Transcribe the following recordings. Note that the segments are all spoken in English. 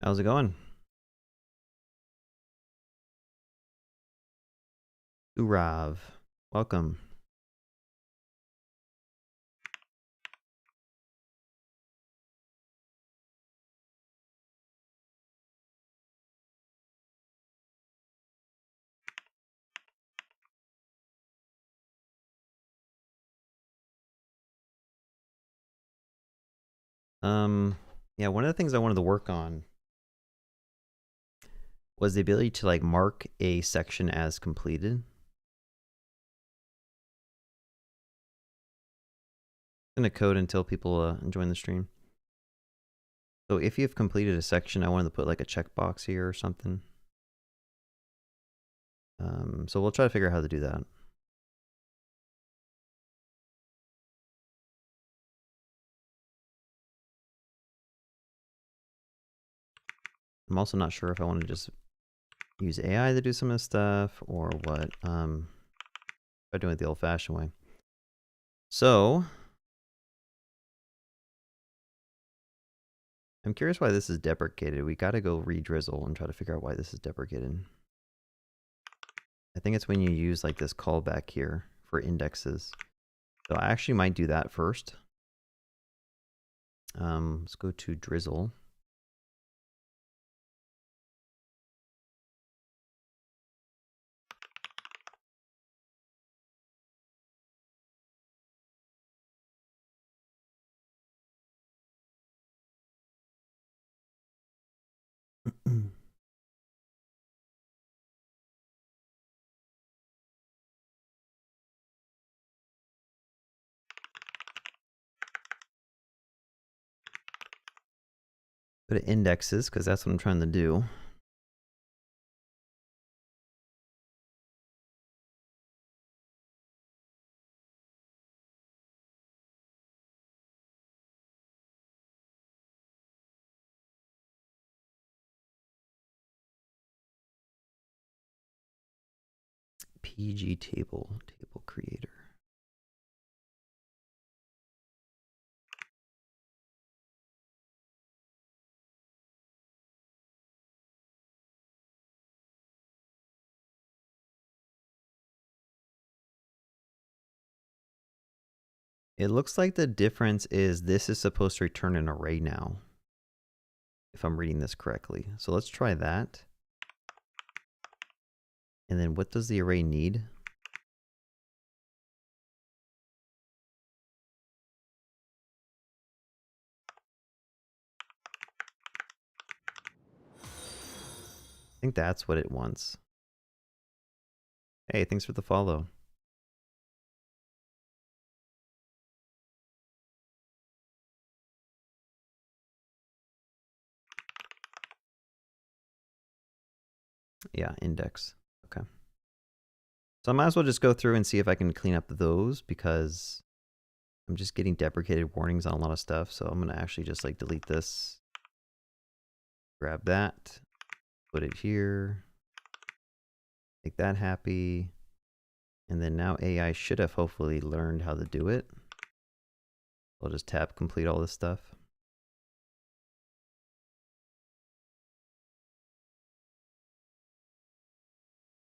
How's it going? Urav, welcome. Yeah, one of the things I wanted to work on was the ability to like mark a section as completed. I'm gonna code until people join the stream. So if you've completed a section, I wanted to put like a checkbox here or something. So we'll try to figure out how to do that. I'm also not sure if I want to just use AI to do some of this stuff or what. I'm doing it the old-fashioned way. So I'm curious why this is deprecated. We got to go re-drizzle and try to figure out why this is deprecated. I think it's when you use like this callback here for indexes. So I actually might do that first. Let's go to drizzle. Go to indexes because that's what I'm trying to do. PG table creator. It looks like the difference is this is supposed to return an array now, if I'm reading this correctly. So let's try that. And then what does the array need? I think that's what it wants. Hey, thanks for the follow. Yeah, index. Okay. So I might as well just go through and see if I can clean up those because I'm just getting deprecated warnings on a lot of stuff. So I'm going to actually just like delete this, grab that, put it here, make that happy. And then now AI should have hopefully learned how to do it. I'll just tap complete all this stuff.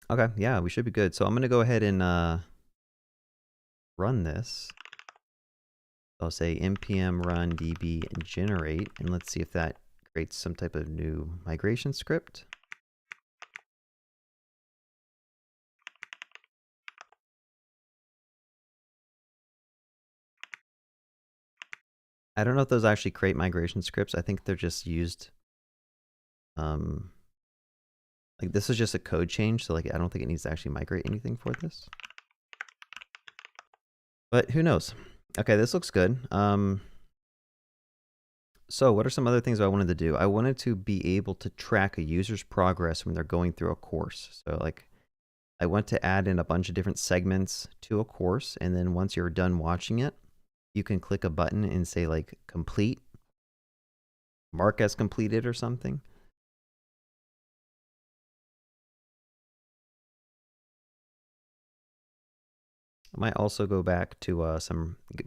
Okay, yeah, we should be good. So I'm going to go ahead and run this. I'll say npm run db and generate, and let's see if that creates some type of new migration script. I don't know if those actually create migration scripts. I think they're just used. Like this is just a code change, so like I don't think it needs to actually migrate anything for this. But who knows? Okay, this looks good. So what are some other things I wanted to do? I wanted to be able to track a user's progress when they're going through a course. So like I want to add in a bunch of different segments to a course, and then once you're done watching it, you can click a button and say like complete, mark as completed or something. I might also go back to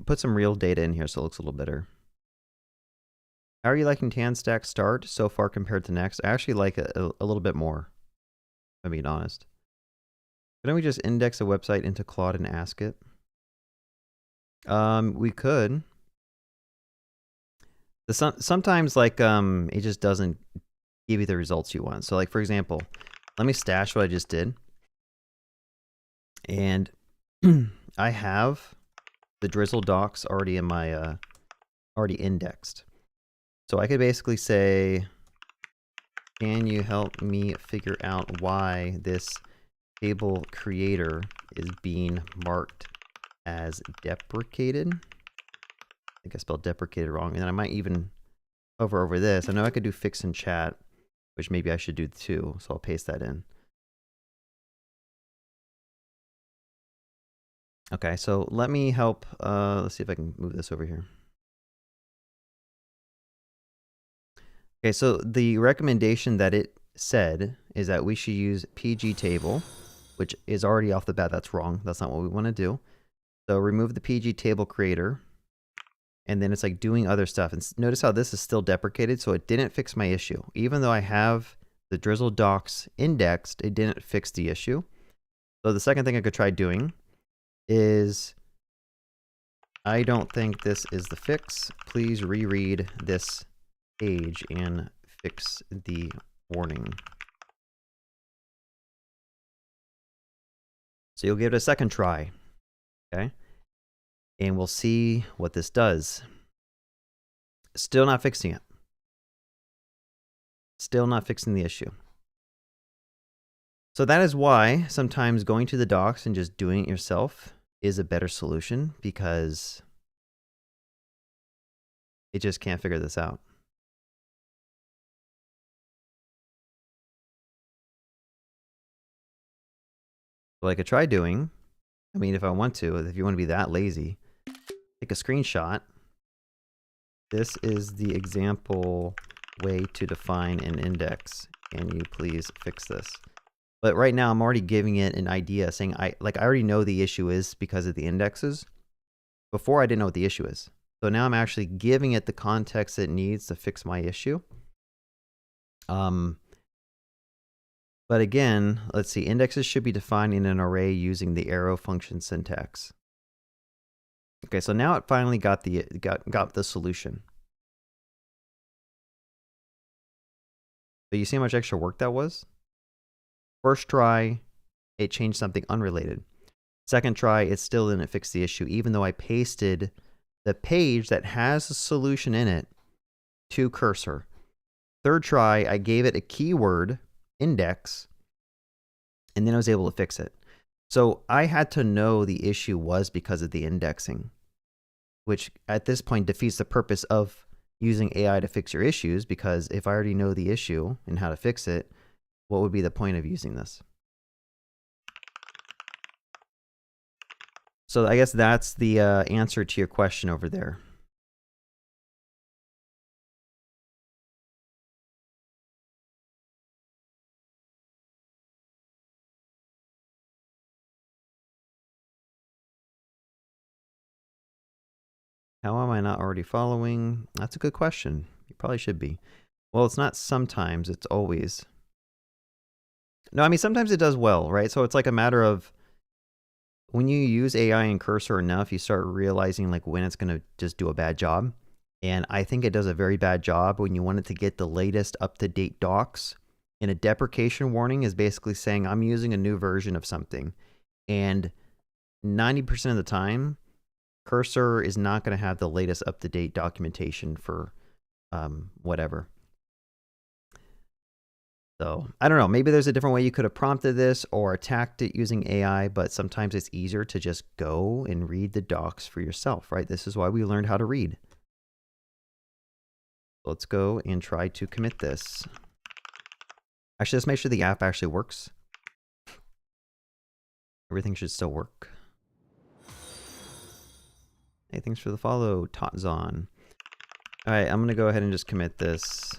put some real data in here so it looks a little better. How are you liking Tanstack Start so far compared to Next? I actually like it a little bit more, if I'm being honest. Couldn't we just index a website into Claude and ask it? We could. Sometimes like it just doesn't give you the results you want. So like for example, let me stash what I just did. And I have the drizzle docs already in my already indexed. So I could basically say, can you help me figure out why this table creator is being marked as deprecated? I think I spelled deprecated wrong. And then I might even hover over this. I know I could do fix in chat, which maybe I should do too. So I'll paste that in. Okay, so let me help. Let's see if I can move this over here. Okay, so the recommendation that it said is that we should use PG table, which is already off the bat, that's wrong. That's not what we want to do. So remove the PG table creator, and then it's like doing other stuff. And notice how this is still deprecated, so it didn't fix my issue. Even though I have the drizzle docs indexed, it didn't fix the issue. So the second thing I could try doing is, I don't think this is the fix. Please reread this page and fix the warning. So you'll give it a second try, okay? And we'll see what this does. Still not fixing it. Still not fixing the issue. So that is why sometimes going to the docs and just doing it yourself is a better solution, because it just can't figure this out. What I could try doing, I mean, if I want to, if you want to be that lazy, take a screenshot. This is the example way to define an index. Can you please fix this? But right now I'm already giving it an idea, saying I already know the issue is because of the indexes. Before I didn't know what the issue is. So now I'm actually giving it the context it needs to fix my issue. But again, let's see, indexes should be defined in an array using the arrow function syntax. Okay, so now it finally got the solution. So you see how much extra work that was? First try, it changed something unrelated. Second try, it still didn't fix the issue, even though I pasted the page that has the solution in it to cursor. Third try, I gave it a keyword, index, and then I was able to fix it. So I had to know the issue was because of the indexing, which at this point defeats the purpose of using AI to fix your issues, because if I already know the issue and how to fix it, what would be the point of using this? So I guess that's the answer to your question over there. How am I not already following? That's a good question. You probably should be. Well, it's not sometimes, it's always. No, I mean, sometimes it does well, right? So it's like a matter of when you use AI and cursor enough, you start realizing like when it's going to just do a bad job. And I think it does a very bad job when you want it to get the latest up-to-date docs. And a deprecation warning is basically saying I'm using a new version of something. And 90% of the time, cursor is not going to have the latest up-to-date documentation for whatever. So I don't know, maybe there's a different way you could have prompted this or attacked it using AI, but sometimes it's easier to just go and read the docs for yourself, right? This is why we learned how to read. Let's go and try to commit this. Actually, let's make sure the app actually works. Everything should still work. Hey, thanks for the follow, Totzon. All right, I'm going to go ahead and just commit this.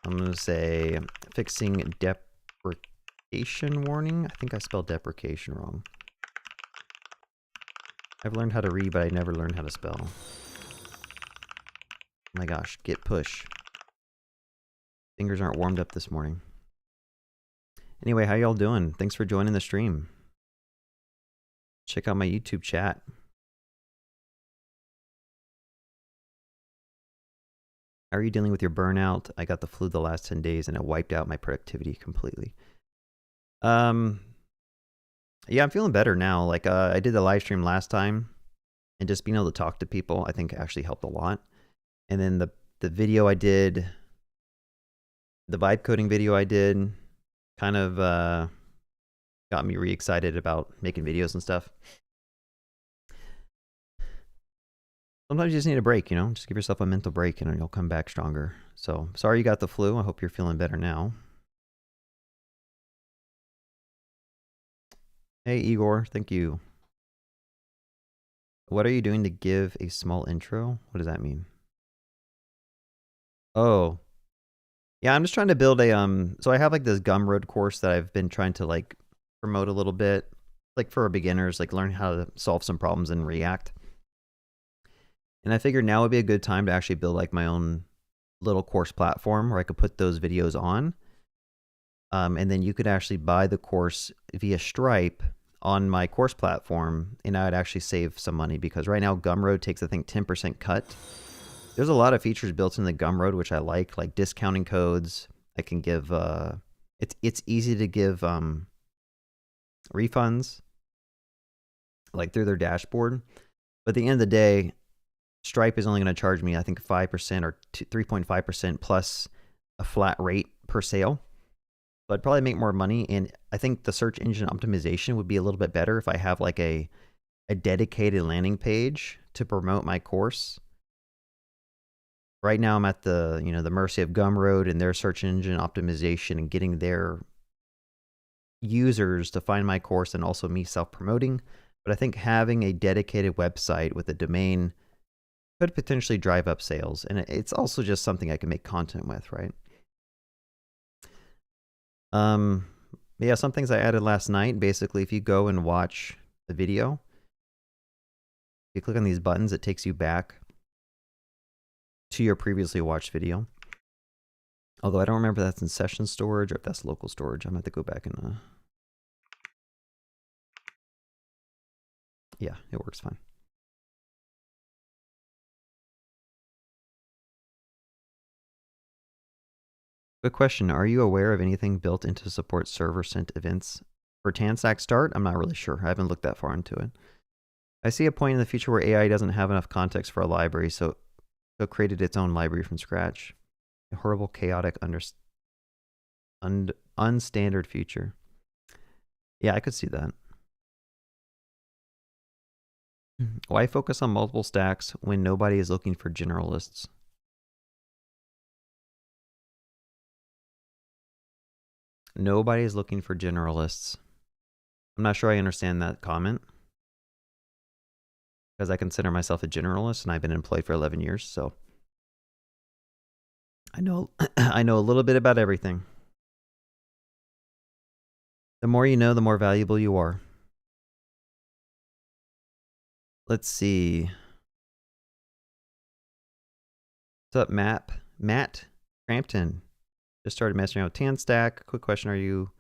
I'm going to say fixing deprecation warning. I think I spelled deprecation wrong. I've learned how to read, but I never learned how to spell. Oh my gosh, git push. Fingers aren't warmed up this morning. Anyway, how y'all doing? Thanks for joining the stream. Check out my YouTube chat. How are you dealing with your burnout? I got the flu the last 10 days and it wiped out my productivity completely. Yeah, I'm feeling better now. Like I did the live stream last time and just being able to talk to people, I think actually helped a lot. And then the video I did, the vibe coding video I did kind of got me re-excited about making videos and stuff. Sometimes you just need a break, you know? Just give yourself a mental break and you'll come back stronger. So, sorry you got the flu. I hope you're feeling better now. Hey, Igor. Thank you. What are you doing to give a small intro? What does that mean? Oh. Yeah, I'm just trying to build a, so I have like this Gumroad course that I've been trying to like promote a little bit, like for beginners, like learn how to solve some problems in React. And I figured now would be a good time to actually build like my own little course platform where I could put those videos on. And then you could actually buy the course via Stripe on my course platform, and I would actually save some money because right now Gumroad takes, I think, 10% cut. There's a lot of features built in the Gumroad which I like discounting codes. I can give, it's easy to give refunds, like through their dashboard. But at the end of the day, Stripe is only going to charge me, I think, 5% or 3.5% plus a flat rate per sale. So I'd probably make more money, and I think the search engine optimization would be a little bit better if I have like a dedicated landing page to promote my course. Right now I'm at the, you know, the mercy of Gumroad and their search engine optimization and getting their users to find my course and also me self-promoting. But I think having a dedicated website with a domain could potentially drive up sales. And it's also just something I can make content with, right? Yeah, some things I added last night. Basically, if you go and watch the video, if you click on these buttons, it takes you back to your previously watched video. Although I don't remember if that's in session storage or if that's local storage. I'm going to have to go back and yeah, it works fine. Good question. Are you aware of anything built in to support server sent events? For Tanstack Start, I'm not really sure. I haven't looked that far into it. I see a point in the future where AI doesn't have enough context for a library, so it created its own library from scratch. A horrible, chaotic, unstandard future. Yeah, I could see that. Why focus on multiple stacks when nobody is looking for generalists? Nobody is looking for generalists. I'm not sure I understand that comment, because I consider myself a generalist and I've been employed for 11 years, so I know I know a little bit about everything. The more you know, the more valuable you are. Let's see. What's up, Matt Crampton? Just started messing around with Tanstack. Quick question, are you...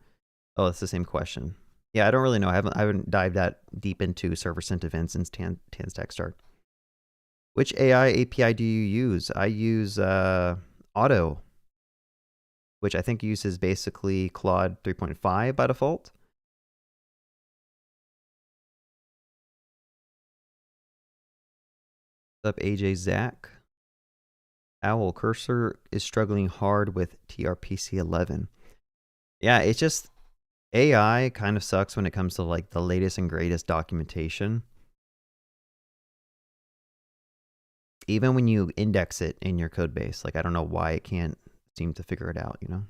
Oh, it's the same question. Yeah, I don't really know. I haven't dived that deep into server sent events since Tanstack Start. Which AI API do you use? I use Auto, which I think uses basically Claude 3.5 by default. What's up, AJ Zach? Owl Cursor is struggling hard with TRPC 11. Yeah, it's just AI kind of sucks when it comes to like the latest and greatest documentation. Even when you index it in your code base, like I don't know why it can't seem to figure it out, you know?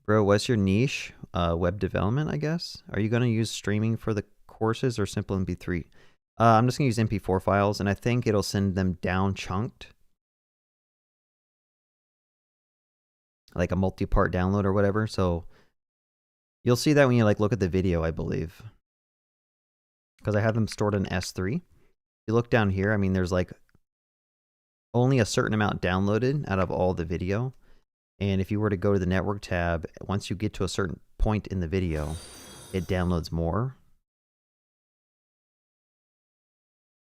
Bro, what's your niche? Web development, I guess? Are you going to use streaming for the courses or simple MP3? I'm just going to use MP4 files, and I think it'll send them down chunked. Like a multi-part download or whatever. So you'll see that when you like look at the video, I believe. Because I have them stored in S3. You look down here, I mean, there's like only a certain amount downloaded out of all the video. And if you were to go to the network tab, once you get to a certain point in the video, it downloads more.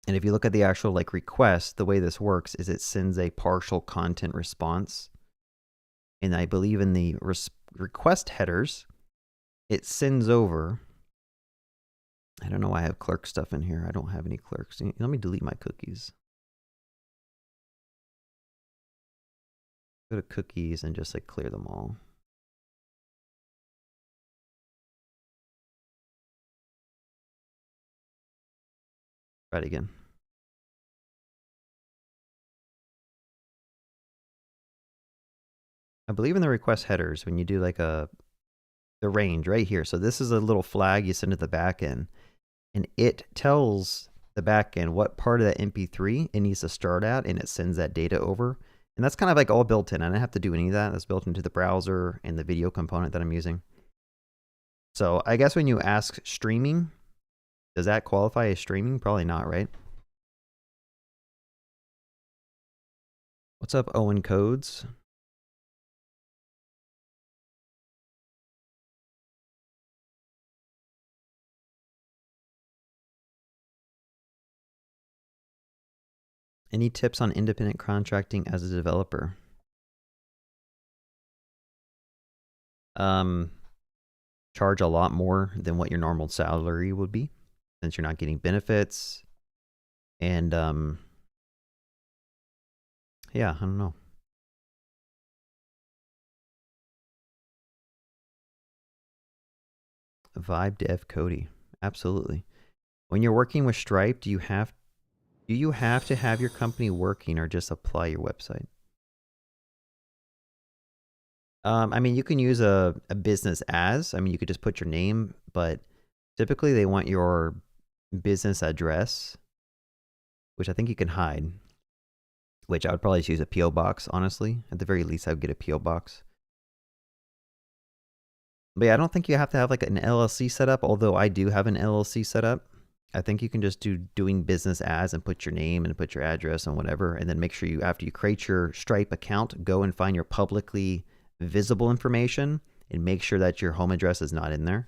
And if you look at the actual like request, the way this works is it sends a partial content response. And I believe in the request headers, it sends over. I don't know why I have clerk stuff in here. I don't have any clerks. Let me delete my cookies. Go to cookies and just like clear them all. Try it again. I believe in the request headers when you do like the range right here. So this is a little flag you send to the backend, and it tells the backend what part of that MP3 it needs to start at, and it sends that data over. And that's kind of like all built in. I don't have to do any of that. That's built into the browser and the video component that I'm using. So I guess when you ask streaming, does that qualify as streaming? Probably not, right? What's up, Owen Codes? Any tips on independent contracting as a developer? Charge a lot more than what your normal salary would be, since you're not getting benefits. And yeah, I don't know. Vibe Dev Cody. Absolutely. When you're working with Stripe, do you have to have your company working or just apply your website? I mean, you can use a business as. I mean, you could just put your name, but typically they want your business address, which I think you can hide, which I would probably just use a P.O. box, honestly. At the very least, I would get a P.O. box. But yeah, I don't think you have to have like an LLC set up, although I do have an LLC set up. I think you can just do doing business as and put your name and put your address and whatever, and then make sure you, after you create your Stripe account, go and find your publicly visible information and make sure that your home address is not in there.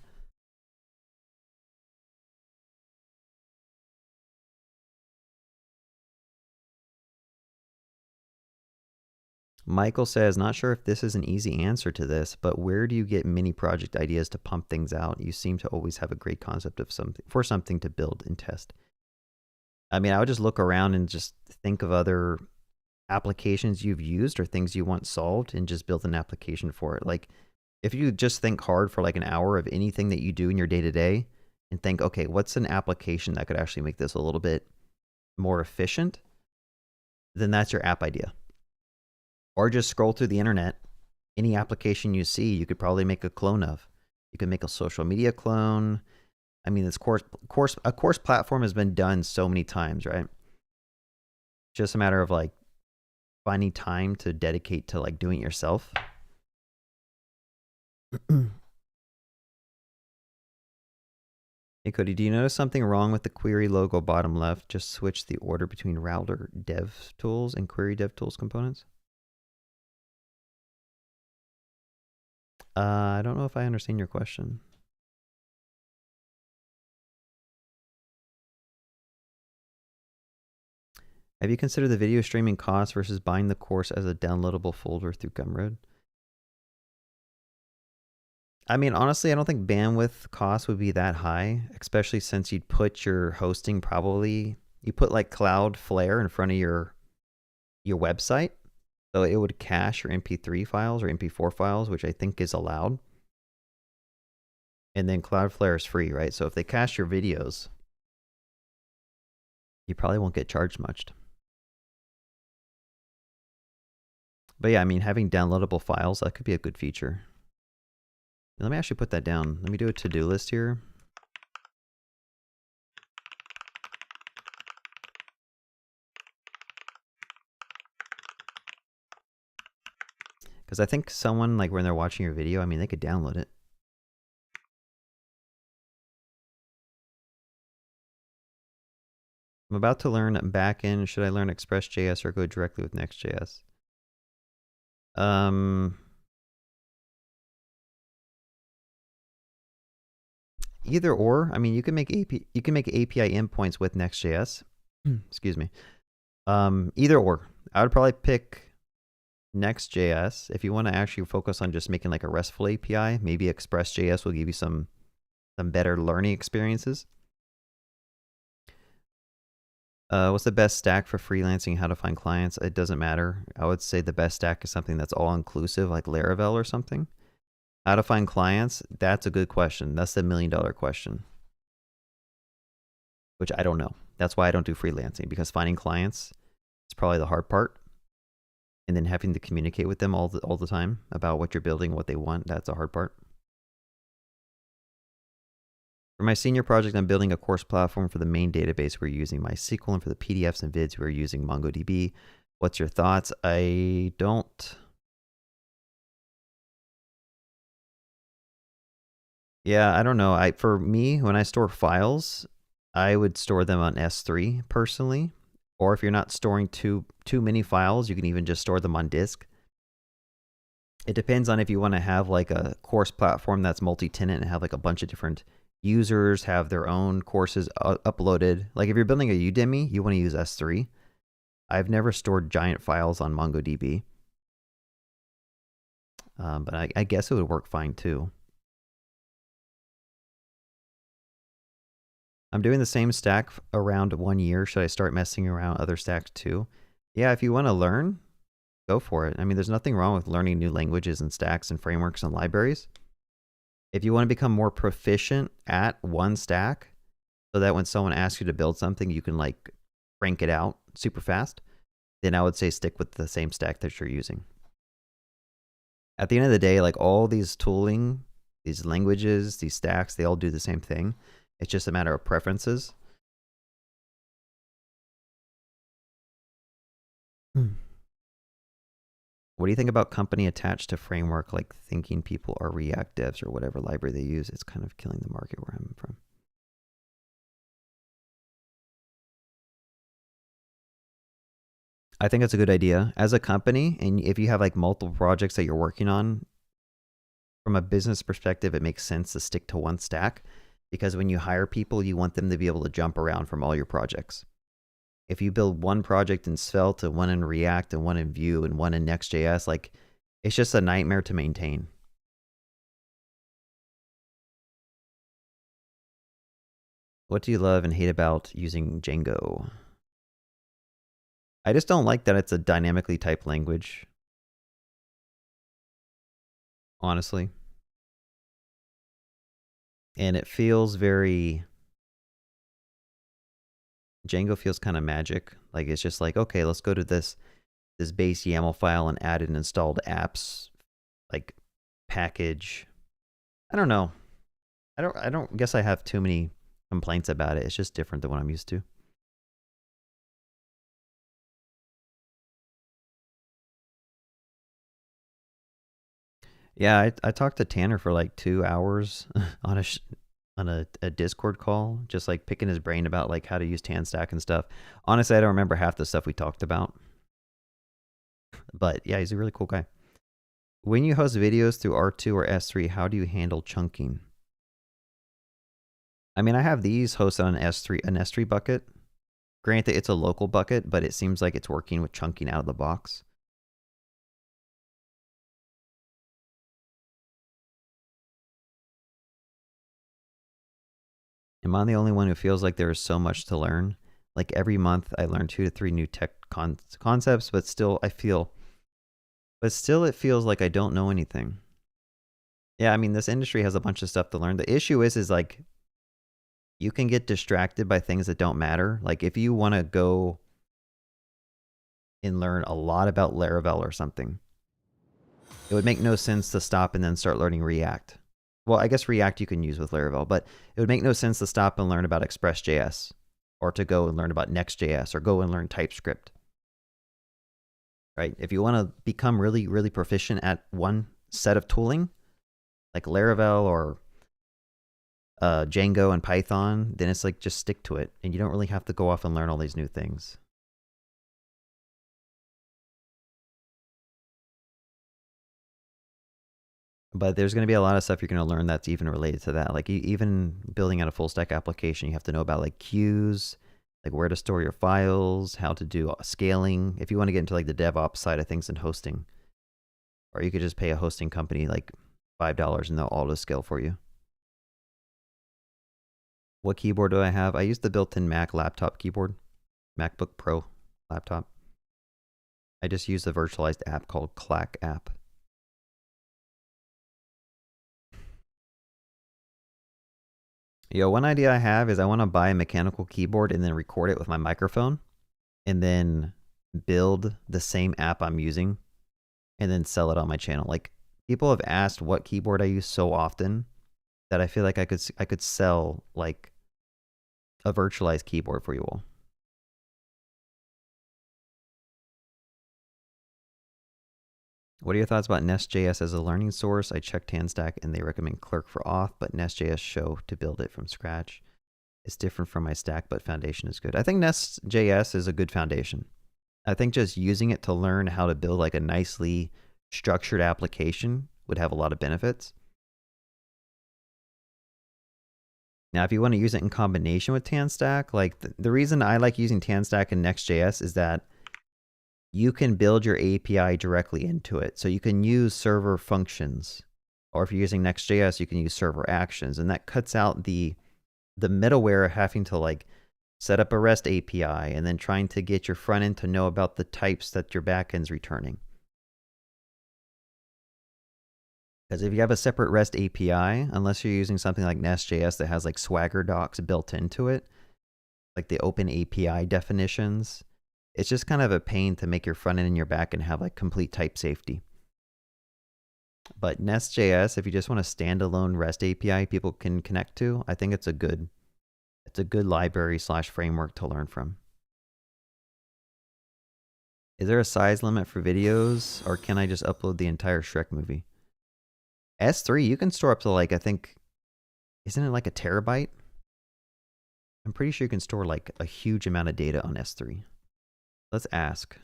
Michael says, not sure if this is an easy answer to this, but where do you get mini project ideas to pump things out? You seem to always have a great concept of something to build and test. I mean, I would just look around and just think of other applications you've used or things you want solved and just build an application for it. Like if you just think hard for like an hour of anything that you do in your day-to-day and think, okay, what's an application that could actually make this a little bit more efficient? Then that's your app idea. Or just scroll through the internet. Any application you see, you could probably make a clone of. You can make a social media clone. I mean, this course platform has been done so many times, right? Just a matter of like finding time to dedicate to like doing it yourself. Hey Cody, do you notice something wrong with the query logo bottom left? Just switch the order between router dev tools and query dev tools components. I don't know if I understand your question. Have you considered the video streaming cost versus buying the course as a downloadable folder through Gumroad? I mean, honestly, I don't think bandwidth cost would be that high, especially since you'd put your hosting you put like Cloudflare in front of your website. So it would cache your MP3 files or MP4 files, which I think is allowed. And then Cloudflare is free, right? So if they cache your videos, you probably won't get charged much. But yeah, I mean, having downloadable files, that could be a good feature. Let me actually put that down. Let me do a to-do list here. Because I think someone, like when they're watching your video, I mean, they could download it. I'm about to learn backend. Should I learn Express.js or go directly with Next.js? Either or. I mean, you can make API endpoints with Next.js. Excuse me. Either or. I would probably pick Next.js if you want to actually focus on just making like a RESTful API. Maybe Express.js will give you some better learning experiences. What's the best stack for freelancing? How to find clients? It doesn't matter. I would say the best stack is something that's all inclusive, like Laravel or something. How to find clients? That's a good question. That's the $1 million question, which I don't know. That's why I don't do freelancing, because finding clients is probably the hard part. And then having to communicate with them all the time about what you're building, what they want, that's a hard part. For my senior project, I'm building a course platform for the main database. We're using MySQL, and for the PDFs and vids, we're using MongoDB. What's your thoughts? I don't... Yeah, I don't know. For me, when I store files, I would store them on S3 personally. Or if you're not storing too many files, you can even just store them on disk. It depends on if you want to have like a course platform that's multi-tenant and have like a bunch of different users have their own courses uploaded. Like if you're building a Udemy, you want to use S3. I've never stored giant files on MongoDB. But I guess it would work fine too. I'm doing the same stack around 1 year. Should I start messing around other stacks too? Yeah, if you want to learn, go for it. I mean, there's nothing wrong with learning new languages and stacks and frameworks and libraries. If you want to become more proficient at one stack so that when someone asks you to build something, you can like crank it out super fast, then I would say stick with the same stack that you're using. At the end of the day, like all these tooling, these languages, these stacks, they all do the same thing. It's just a matter of preferences. What do you think about company attached to framework, like thinking people are React devs or whatever library they use? It's kind of killing the market where I'm from. I think it's a good idea as a company. And if you have like multiple projects that you're working on, from a business perspective, it makes sense to stick to one stack, because when you hire people, you want them to be able to jump around from all your projects. If you build one project in Svelte and one in React and one in Vue and one in Next.js, like it's just a nightmare to maintain. What do you love and hate about using Django? I just don't like that it's a dynamically typed language. Honestly. And it feels very... Django feels kind of magic. Like it's just like, okay, let's go to this base YAML file and add an installed apps like package. I don't know. I don't guess I have too many complaints about it. It's just different than what I'm used to. Yeah, I talked to Tanner for like 2 hours on a Discord call, just like picking his brain about like how to use Tanstack and stuff. Honestly, I don't remember half the stuff we talked about. But yeah, he's a really cool guy. When you host videos through R2 or S3, how do you handle chunking? I mean, I have these hosted on an S3 bucket. Granted, it's a local bucket, but it seems like it's working with chunking out of the box. Am I the only one who feels like there is so much to learn? Like every month I learn 2 to 3 new tech concepts, but still it feels like I don't know anything. Yeah, I mean, this industry has a bunch of stuff to learn. The issue is like you can get distracted by things that don't matter. Like if you want to go and learn a lot about Laravel or something, it would make no sense to stop and then start learning React. Well, I guess React you can use with Laravel, but it would make no sense to stop and learn about Express.js or to go and learn about Next.js or go and learn TypeScript. Right? If you want to become really, really proficient at one set of tooling, like Laravel or Django and Python, then it's like just stick to it, and you don't really have to go off and learn all these new things. But there's going to be a lot of stuff you're going to learn that's even related to that. Like even building out a full stack application, you have to know about like queues, like where to store your files, how to do scaling. If you want to get into like the DevOps side of things and hosting, or you could just pay a hosting company like $5 and they'll auto scale for you. What keyboard do I have? I use the built-in Mac laptop keyboard, MacBook Pro laptop. I just use the virtualized app called Clack app. Yo, one idea I have is I want to buy a mechanical keyboard and then record it with my microphone and then build the same app I'm using and then sell it on my channel. Like people have asked what keyboard I use so often that I feel like I could sell like a virtualized keyboard for you all. What are your thoughts about Nest.js as a learning source? I checked Tanstack and they recommend Clerk for auth, but Nest.js show to build it from scratch. It's different from my stack, but foundation is good. I think Nest.js is a good foundation. I think just using it to learn how to build like a nicely structured application would have a lot of benefits. Now, if you want to use it in combination with Tanstack, like the reason I like using Tanstack and Next.js is that you can build your API directly into it. So you can use server functions, or if you're using Next.js, you can use server actions, and that cuts out the middleware having to like set up a REST API and then trying to get your front end to know about the types that your backend's returning. Because if you have a separate REST API, unless you're using something like Nest.js that has like Swagger docs built into it, like the open API definitions, it's just kind of a pain to make your front end and your back end have like complete type safety. But Nest.js, if you just want a standalone REST API people can connect to, I think it's a good library / framework to learn from. Is there a size limit for videos, or can I just upload the entire Shrek movie? S3, you can store up to like, I think, isn't it like a terabyte? I'm pretty sure you can store like a huge amount of data on S3. Let's ask.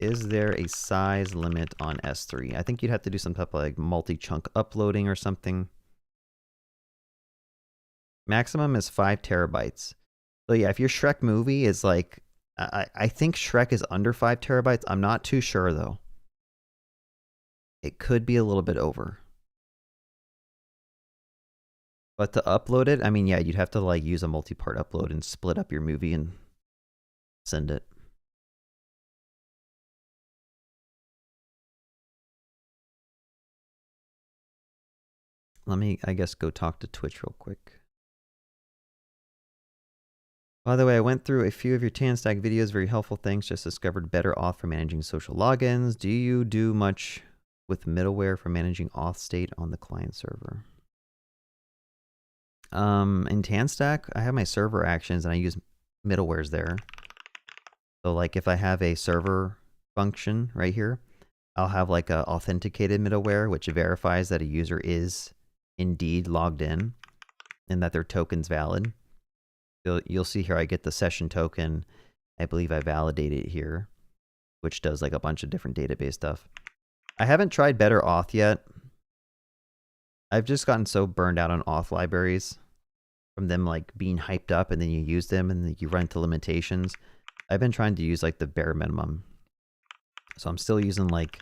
Is there a size limit on S3? I think you'd have to do some type of like multi-chunk uploading or something. Maximum is 5 terabytes. So yeah, if your Shrek movie is like, I think Shrek is under 5 terabytes. I'm not too sure though. It could be a little bit over. But to upload it, I mean, yeah, you'd have to like use a multi-part upload and split up your movie and send it. Let me, I guess, go talk to Twitch real quick. By the way, I went through a few of your Tanstack videos. Very helpful. Thanks. Just discovered better auth for managing social logins. Do you do much with middleware for managing auth state on the client server? In Tanstack, I have my server actions and I use middlewares there. So like if I have a server function right here, I'll have like a authenticated middleware, which verifies that a user is indeed logged in and that their token's valid. You'll see here I get the session token. I believe I validate it here, which does like a bunch of different database stuff. I haven't tried better auth yet. I've just gotten so burned out on auth libraries from them like being hyped up and then you use them and then you run into limitations. I've been trying to use like the bare minimum. So I'm still using like,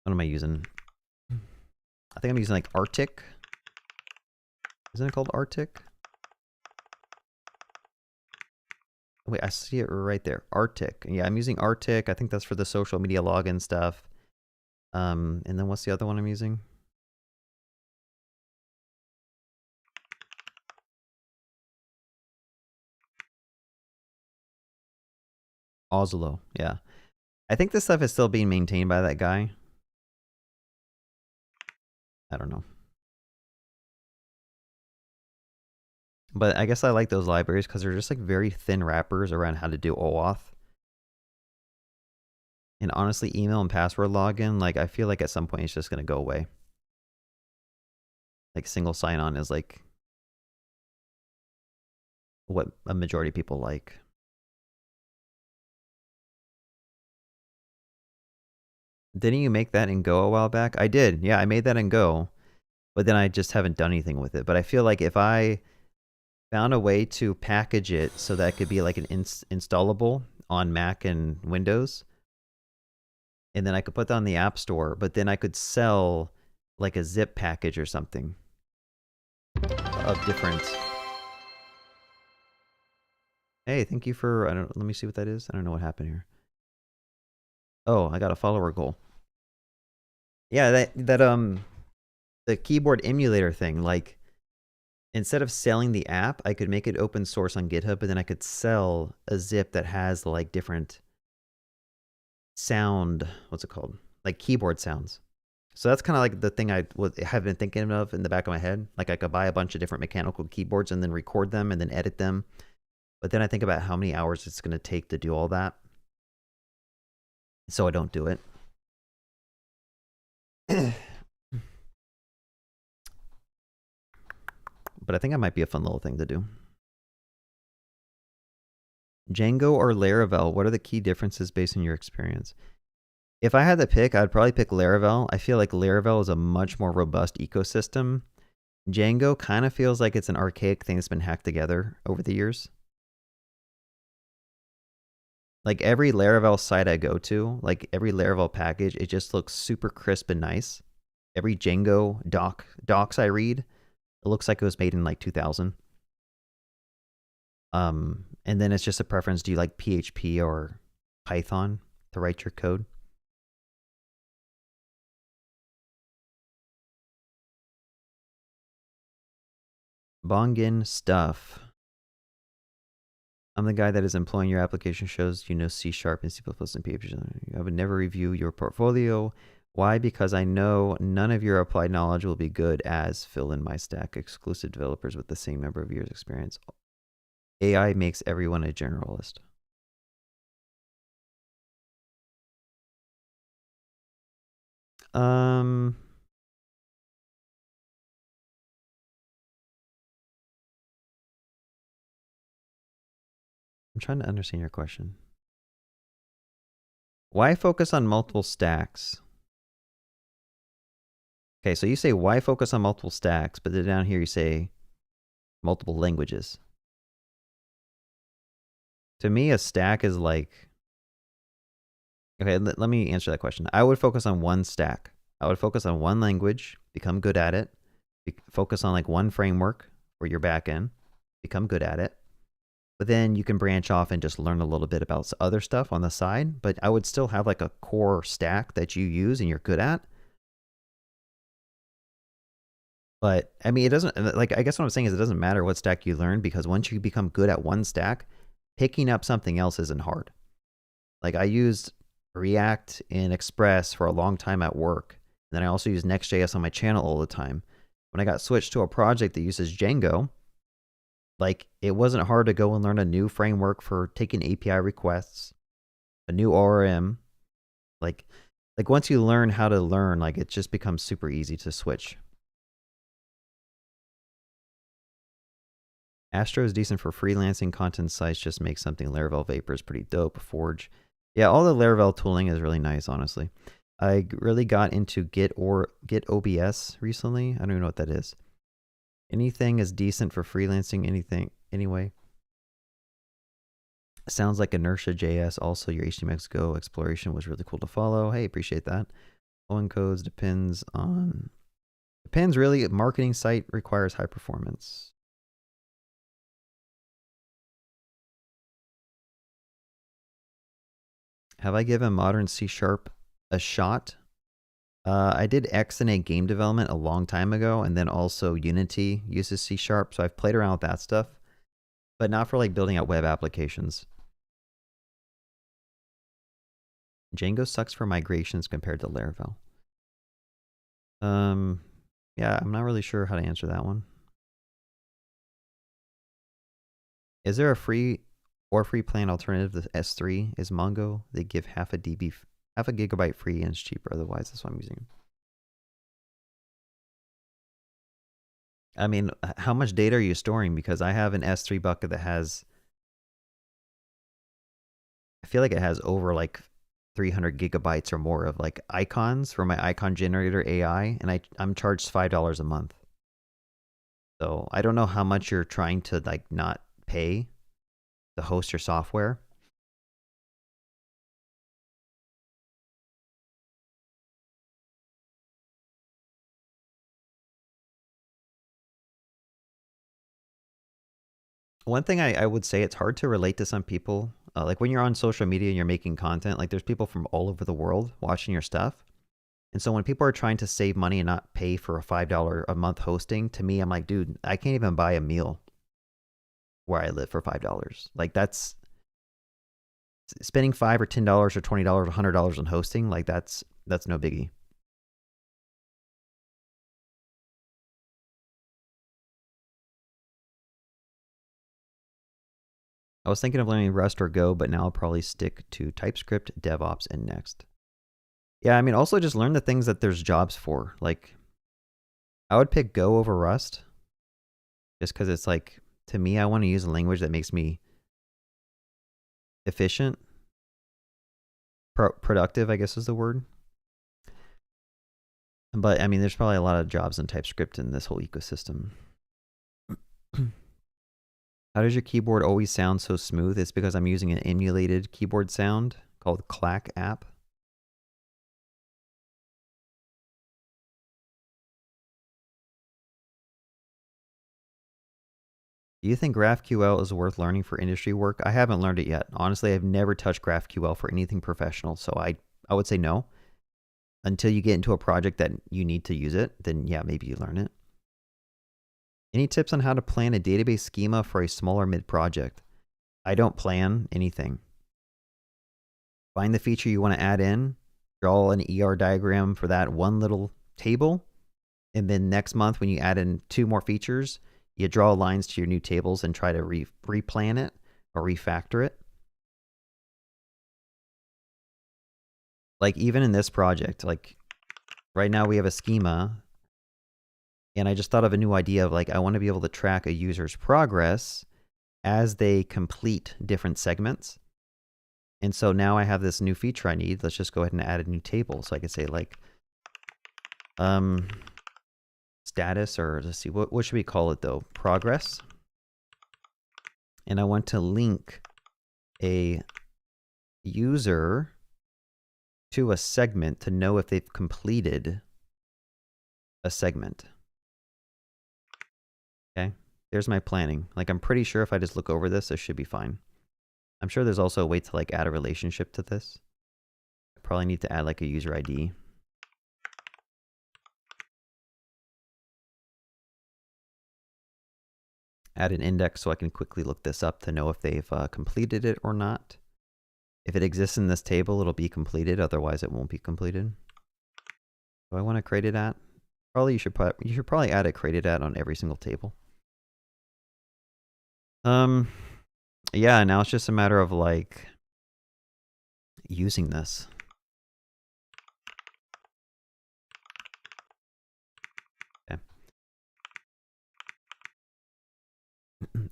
what am I using? I think I'm using like Arctic. Isn't it called Arctic? Wait, I see it right there. Arctic. Yeah, I'm using Arctic. I think that's for the social media login stuff. And then what's the other one I'm using? Oslo. Yeah. I think this stuff is still being maintained by that guy. I don't know. But I guess I like those libraries because they're just like very thin wrappers around how to do OAuth. And honestly, email and password login, like I feel like at some point it's just going to go away. Like single sign-on is like what a majority of people like. Didn't you make that in Go a while back? I did. Yeah, I made that in Go, but then I just haven't done anything with it. But I feel like if I found a way to package it so that it could be like an installable on Mac and Windows, and then I could put that on the App Store, but then I could sell like a zip package or something of different. Hey, thank you for, let me see what that is. I don't know what happened here. Oh, I got a follower goal. Yeah, the keyboard emulator thing, like instead of selling the app, I could make it open source on GitHub, but then I could sell a zip that has like different sound, what's it called? Like keyboard sounds. So that's kind of like the thing I have been thinking of in the back of my head. Like I could buy a bunch of different mechanical keyboards and then record them and then edit them. But then I think about how many hours it's going to take to do all that. So I don't do it. But I think it might be a fun little thing to do. Django or Laravel, what are the key differences based on your experience? If I had to pick, I'd probably pick Laravel. I feel like Laravel is a much more robust ecosystem. Django kind of feels like it's an archaic thing that's been hacked together over the years. Like every Laravel site I go to, like every Laravel package, it just looks super crisp and nice. Every Django docs I read, it looks like it was made in like 2000. And then it's just a preference. Do you like PHP or Python to write your code? Bongin stuff. I'm the guy that is employing your application shows you know C# and C++ and PHP. I would never review your portfolio. Why? Because I know none of your applied knowledge will be good as fill in my stack exclusive developers with the same number of years experience. AI makes everyone a generalist. I'm trying to understand your question. Why focus on multiple stacks? Okay, so you say why focus on multiple stacks, but then down here you say multiple languages. To me, a stack is like... Okay, let me answer that question. I would focus on one stack. I would focus on one language, become good at it. Focus on like one framework for your backend, become good at it. But then you can branch off and just learn a little bit about other stuff on the side. But I would still have like a core stack that you use and you're good at. But I mean, it doesn't, like, I guess what I'm saying is it doesn't matter what stack you learn, because once you become good at one stack, picking up something else isn't hard. Like I used React and Express for a long time at work. And then I also use Next.js on my channel all the time. When I got switched to a project that uses Django, like it wasn't hard to go and learn a new framework for taking API requests, a new ORM. Like once you learn how to learn, like it just becomes super easy to switch. Astro is decent for freelancing content sites. Just make something. Laravel Vapor is pretty dope. Forge. Yeah, all the Laravel tooling is really nice, honestly. I really got into Git OBS recently. I don't even know what that is. Anything is decent for freelancing, anything, anyway. Sounds like Inertia.js. Also, your HTMX Go exploration was really cool to follow. Hey, appreciate that. Owen codes depends really. Marketing site requires high performance. Have I given modern C# a shot? I did XNA game development a long time ago, and then also Unity uses C#, so I've played around with that stuff, but not for like building out web applications. Django sucks for migrations compared to Laravel. Yeah, I'm not really sure how to answer that one. Is there a free plan alternative to S3? Is Mongo? They give half a gigabyte free and it's cheaper otherwise. That's why I'm using it. I mean, how much data are you storing? Because I have an S3 bucket that has, I feel like it has over like 300 gigabytes or more of like icons for my icon generator AI, and I'm charged $5 a month. So I don't know how much you're trying to like not pay to host your software. One thing I would say, it's hard to relate to some people. Like when you're on social media and you're making content, like there's people from all over the world watching your stuff. And so when people are trying to save money and not pay for a $5 a month hosting, to me, I'm like, dude, I can't even buy a meal where I live for $5. Like that's spending $5 or $10 or $20 or $100 on hosting. Like that's no biggie. I was thinking of learning Rust or Go, but now I'll probably stick to TypeScript, DevOps, and Next. Yeah, I mean, also just learn the things that there's jobs for. Like, I would pick Go over Rust, just because it's like, to me, I want to use a language that makes me efficient, productive, I guess is the word. But I mean, there's probably a lot of jobs in TypeScript in this whole ecosystem. How does your keyboard always sound so smooth? It's because I'm using an emulated keyboard sound called Clack app. Do you think GraphQL is worth learning for industry work? I haven't learned it yet. Honestly, I've never touched GraphQL for anything professional, so I would say no. Until you get into a project that you need to use it, then yeah, maybe you learn it. Any tips on how to plan a database schema for a smaller mid-project? I don't plan anything. Find the feature you want to add in, draw an ER diagram for that one little table, and then next month when you add in 2 more features, you draw lines to your new tables and try to replan it or refactor it. Like even in this project, like right now we have a schema, and I just thought of a new idea of like, I want to be able to track a user's progress as they complete different segments. And so now I have this new feature I need. Let's just go ahead and add a new table. So I could say like, status, or let's see, what should we call it though? Progress. And I want to link a user to a segment to know if they've completed a segment. Okay, there's my planning. Like I'm pretty sure if I just look over this, this should be fine. I'm sure there's also a way to like add a relationship to this. I probably need to add like a user ID. Add an index so I can quickly look this up to know if they've completed it or not. If it exists in this table, it'll be completed. Otherwise, it won't be completed. Do I want to create it at? Probably you should probably add a created at on every single table. Yeah, now it's just a matter of like using this. Okay.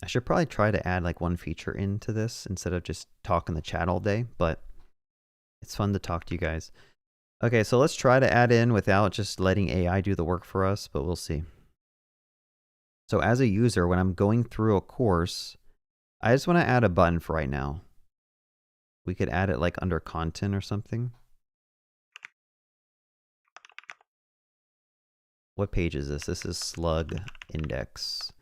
I should probably try to add like one feature into this instead of just talk in the chat all day, but it's fun to talk to you guys. Okay, so let's try to add in without just letting AI do the work for us, but we'll see. So as a user, when I'm going through a course, I just want to add a button for right now. We could add it like under content or something. What page is this? This is slug index.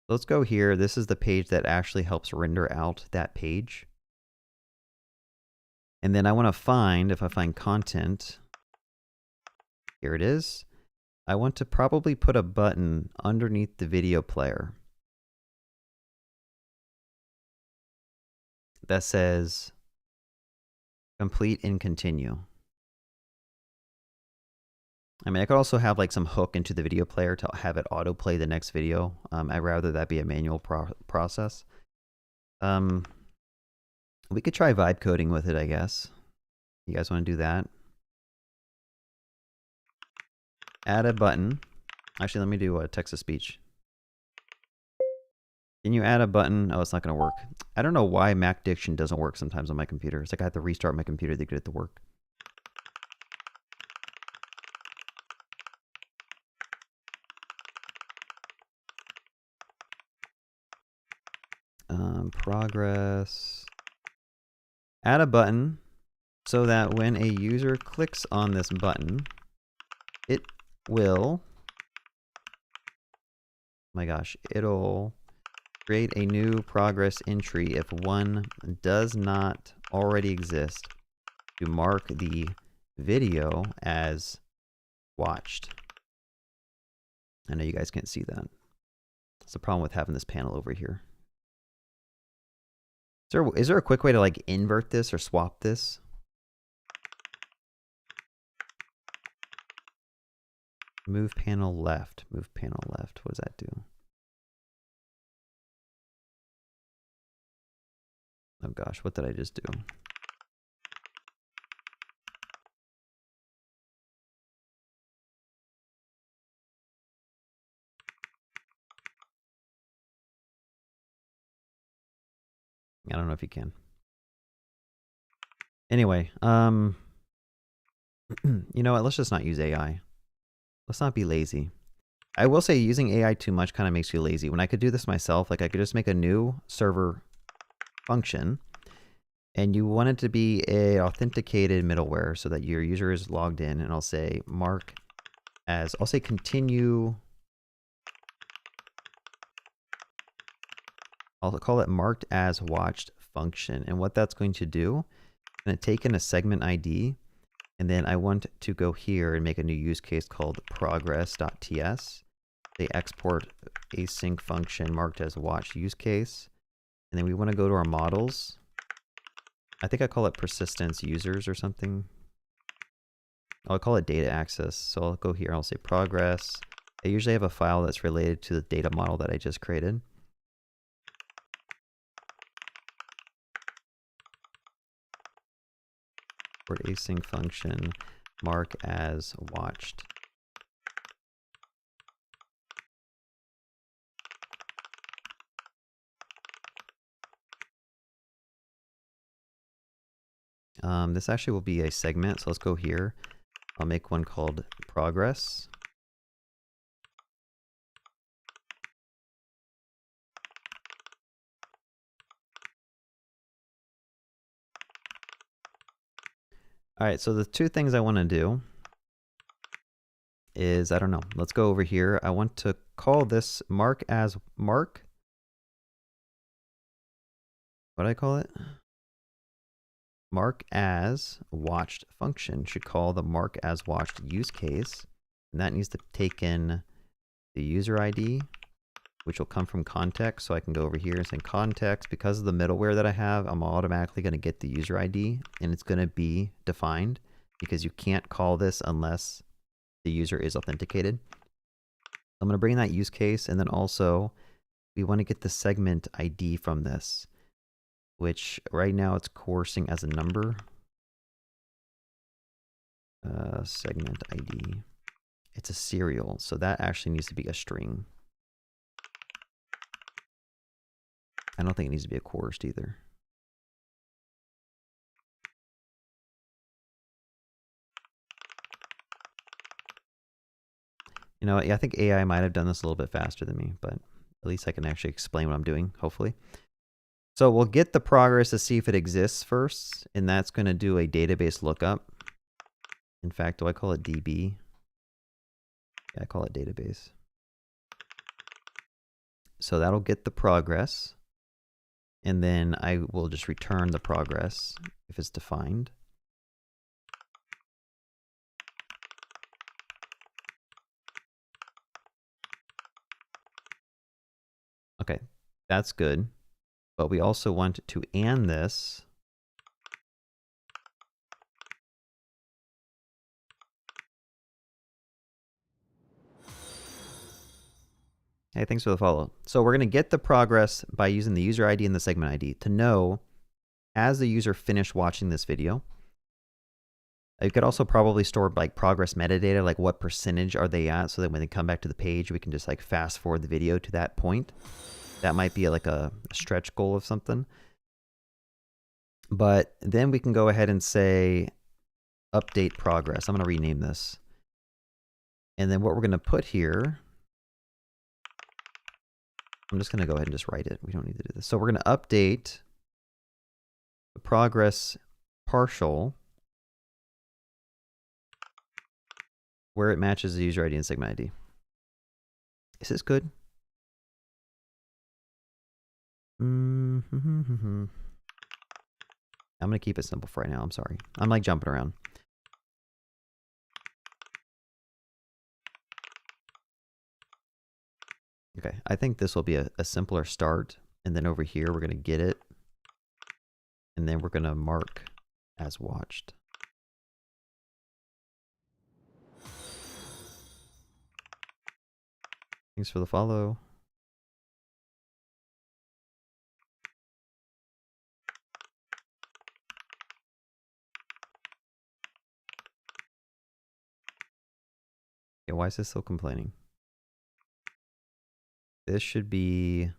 Let's go here. This is the page that actually helps render out that page. And then I want to find, if I find content, here it is. I want to probably put a button underneath the video player that says complete and continue. I mean, I could also have like some hook into the video player to have it autoplay the next video. I'd rather that be a manual process. We could try vibe coding with it, I guess. You guys want to do that? Add a button. Actually, let me do a text to speech. Can you add a button? Oh, it's not going to work. I don't know why Mac Diction doesn't work sometimes on my computer. It's like I have to restart my computer to get it to work. Progress. Add a button so that when a user clicks on this button, it will, my gosh, it'll create a new progress entry if one does not already exist to mark the video as watched. I know you guys can't see that. That's the problem with having this panel over here. Is there a quick way to like invert this or swap this? Move panel left. Move panel left. What does that do? Oh gosh, what did I just do? I don't know if you can. Anyway, you know what? Let's just not use AI. Let's not be lazy. I will say using AI too much kind of makes you lazy. When I could do this myself, like I could just make a new server function, and you want it to be a authenticated middleware so that your user is logged in, and I'll say mark as, I'll say continue. I'll call it marked as watched function. And what that's going to do, I'm going to take in a segment ID, and then I want to go here and make a new use case called progress.ts. They export async function marked as watched use case. And then we want to go to our models. I think I call it persistence users or something. I'll call it data access. So I'll go here, I'll say progress. I usually have a file that's related to the data model that I just created. Async function mark as watched. This actually will be a segment, so let's go here. I'll make one called progress. All right, so the two things I want to do is, I don't know, let's go over here. I want to call this mark as mark. What do I call it? Mark as watched function should call the mark as watched use case. And that needs to take in the user ID, which will come from context. So I can go over here and say context. Because of the middleware that I have, I'm automatically going to get the user ID, and it's going to be defined because you can't call this unless the user is authenticated. I'm going to bring that use case, and then also we want to get the segment ID from this, which right now it's coursing as a number. Segment ID. It's a serial, so that actually needs to be a string. I don't think it needs to be a coursed either. You know, yeah, I think AI might have done this a little bit faster than me, but at least I can actually explain what I'm doing, hopefully. So we'll get the progress to see if it exists first, and that's going to do a database lookup. In fact, do I call it DB? Yeah, I call it database. So that'll get the progress, and then I will just return the progress if it's defined. Okay, that's good. But we also want to AND this. Hey, thanks for the follow. So we're going to get the progress by using the user ID and the segment ID to know as the user finished watching this video. You could also probably store like progress metadata, like what percentage are they at, so that when they come back to the page, we can just like fast forward the video to that point. That might be like a stretch goal of something. But then we can go ahead and say update progress. I'm going to rename this. And then what we're going to put here, I'm just going to go ahead and just write it. We don't need to do this. So we're going to update the progress partial where it matches the user ID and segment ID. Is this good? I'm going to keep it simple for right now. I'm sorry. I'm like jumping around. Okay, I think this will be a simpler start. And then over here, we're going to get it. And then we're going to mark as watched. Thanks for the follow. Okay, why is this still complaining? This should be...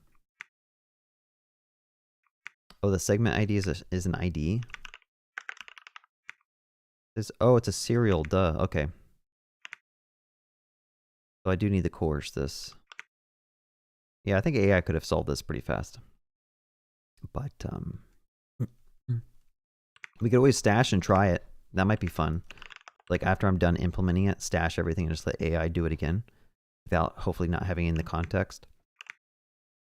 Oh, the segment ID is an ID? Oh, it's a serial, duh, okay. So I do need to coerce this. Yeah, I think AI could have solved this pretty fast. But, we could always stash and try it. That might be fun. Like, after I'm done implementing it, stash everything and just let AI do it again. Without hopefully not having it in the context.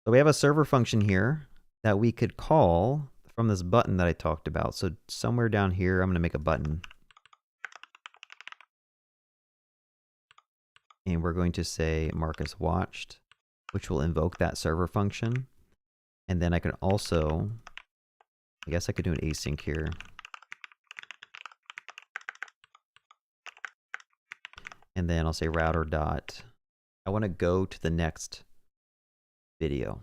So we have a server function here that we could call from this button that I talked about. So somewhere down here, I'm going to make a button. And we're going to say mark as watched, which will invoke that server function. And then I can also, I guess I could do an async here. And then I'll say router dot, I want to go to the next video.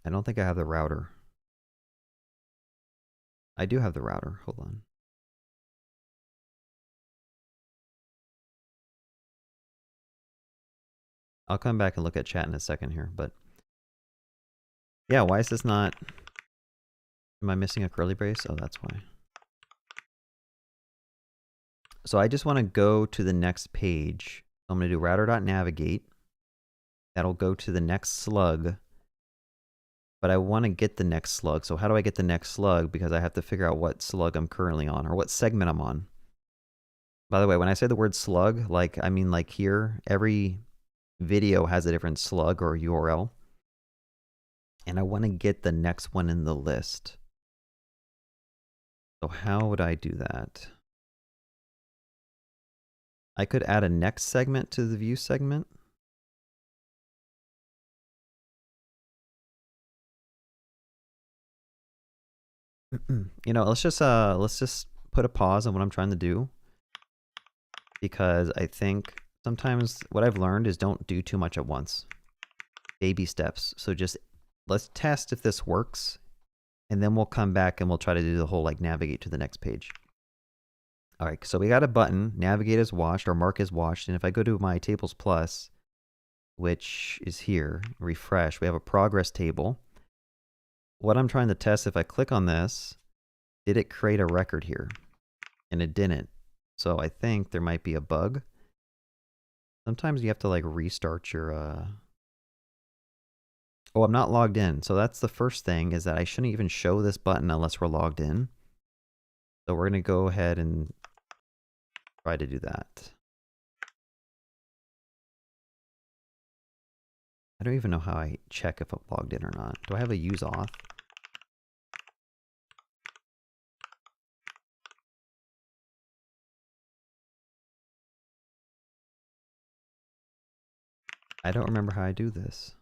I don't think I have the router. I do have the router. Hold on. I'll come back and look at chat in a second here, but yeah, why is this not... Am I missing a curly brace? Oh, that's why. So I just want to go to the next page. I'm going to do router.navigate. That'll go to the next slug. But I want to get the next slug. So how do I get the next slug? Because I have to figure out what slug I'm currently on or what segment I'm on. By the way, when I say the word slug, like I mean like here, every video has a different slug or URL. And I want to get the next one in the list. So how would I do that? I could add a next segment to the view segment. You know, let's just put a pause on what I'm trying to do, because I think sometimes what I've learned is don't do too much at once. Baby steps. So just let's test if this works, and then we'll come back and we'll try to do the whole like navigate to the next page. All right, so we got a button, navigate as watched or mark as watched, and if I go to my tables plus, which is here, refresh, we have a progress table. What I'm trying to test, if I click on this, did it create a record here? And it didn't. So I think there might be a bug. Sometimes you have to like restart your... Oh, I'm not logged in. So that's the first thing, is that I shouldn't even show this button unless we're logged in. So we're going to go ahead and try to do that. I don't even know how I check if I'm logged in or not. Do I have a use auth? I don't remember how I do this.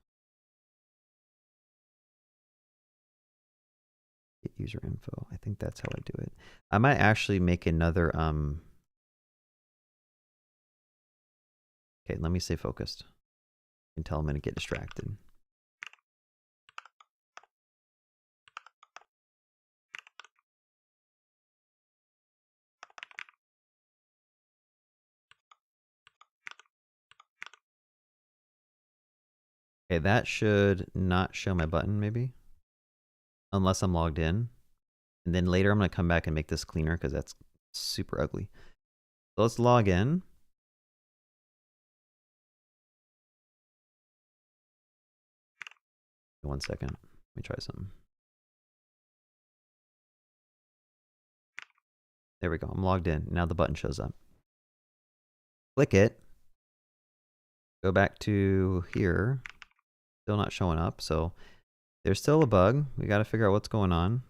Get user info. I think that's how I do it. I might actually make another... Okay, let me stay focused. Until I'm going to get distracted. Okay, that should not show my button, maybe. Unless I'm logged in. And then later I'm going to come back and make this cleaner because that's super ugly. So let's log in. One second. Let me try something. There we go. I'm logged in. Now the button shows up. Click it. Go back to here. Still not showing up. So there's still a bug. We got to figure out what's going on.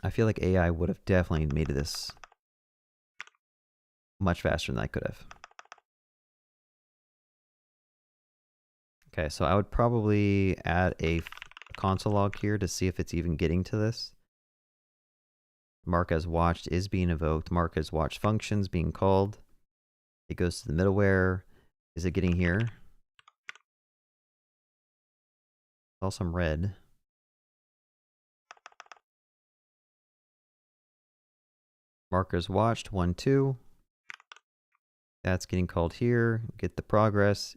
I feel like AI would have definitely made this much faster than I could have. Okay, so I would probably add a console log here to see if it's even getting to this. Mark as watched is being invoked. Mark as watched functions being called. It goes to the middleware. Is it getting here? Saw some red. Markers watched, 1, 2. That's getting called here. Get the progress.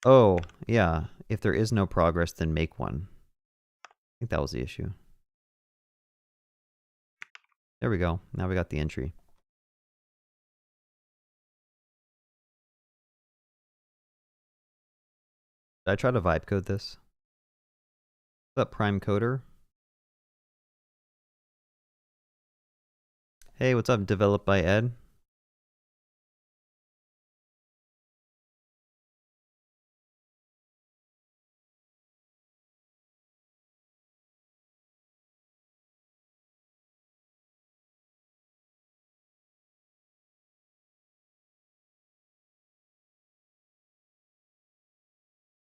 Oh, yeah. If there is no progress, then make one. I think that was the issue. There we go. Now we got the entry. Did I try to vibe code this? What's up, Prime Coder? Hey, what's up? Developed by Ed.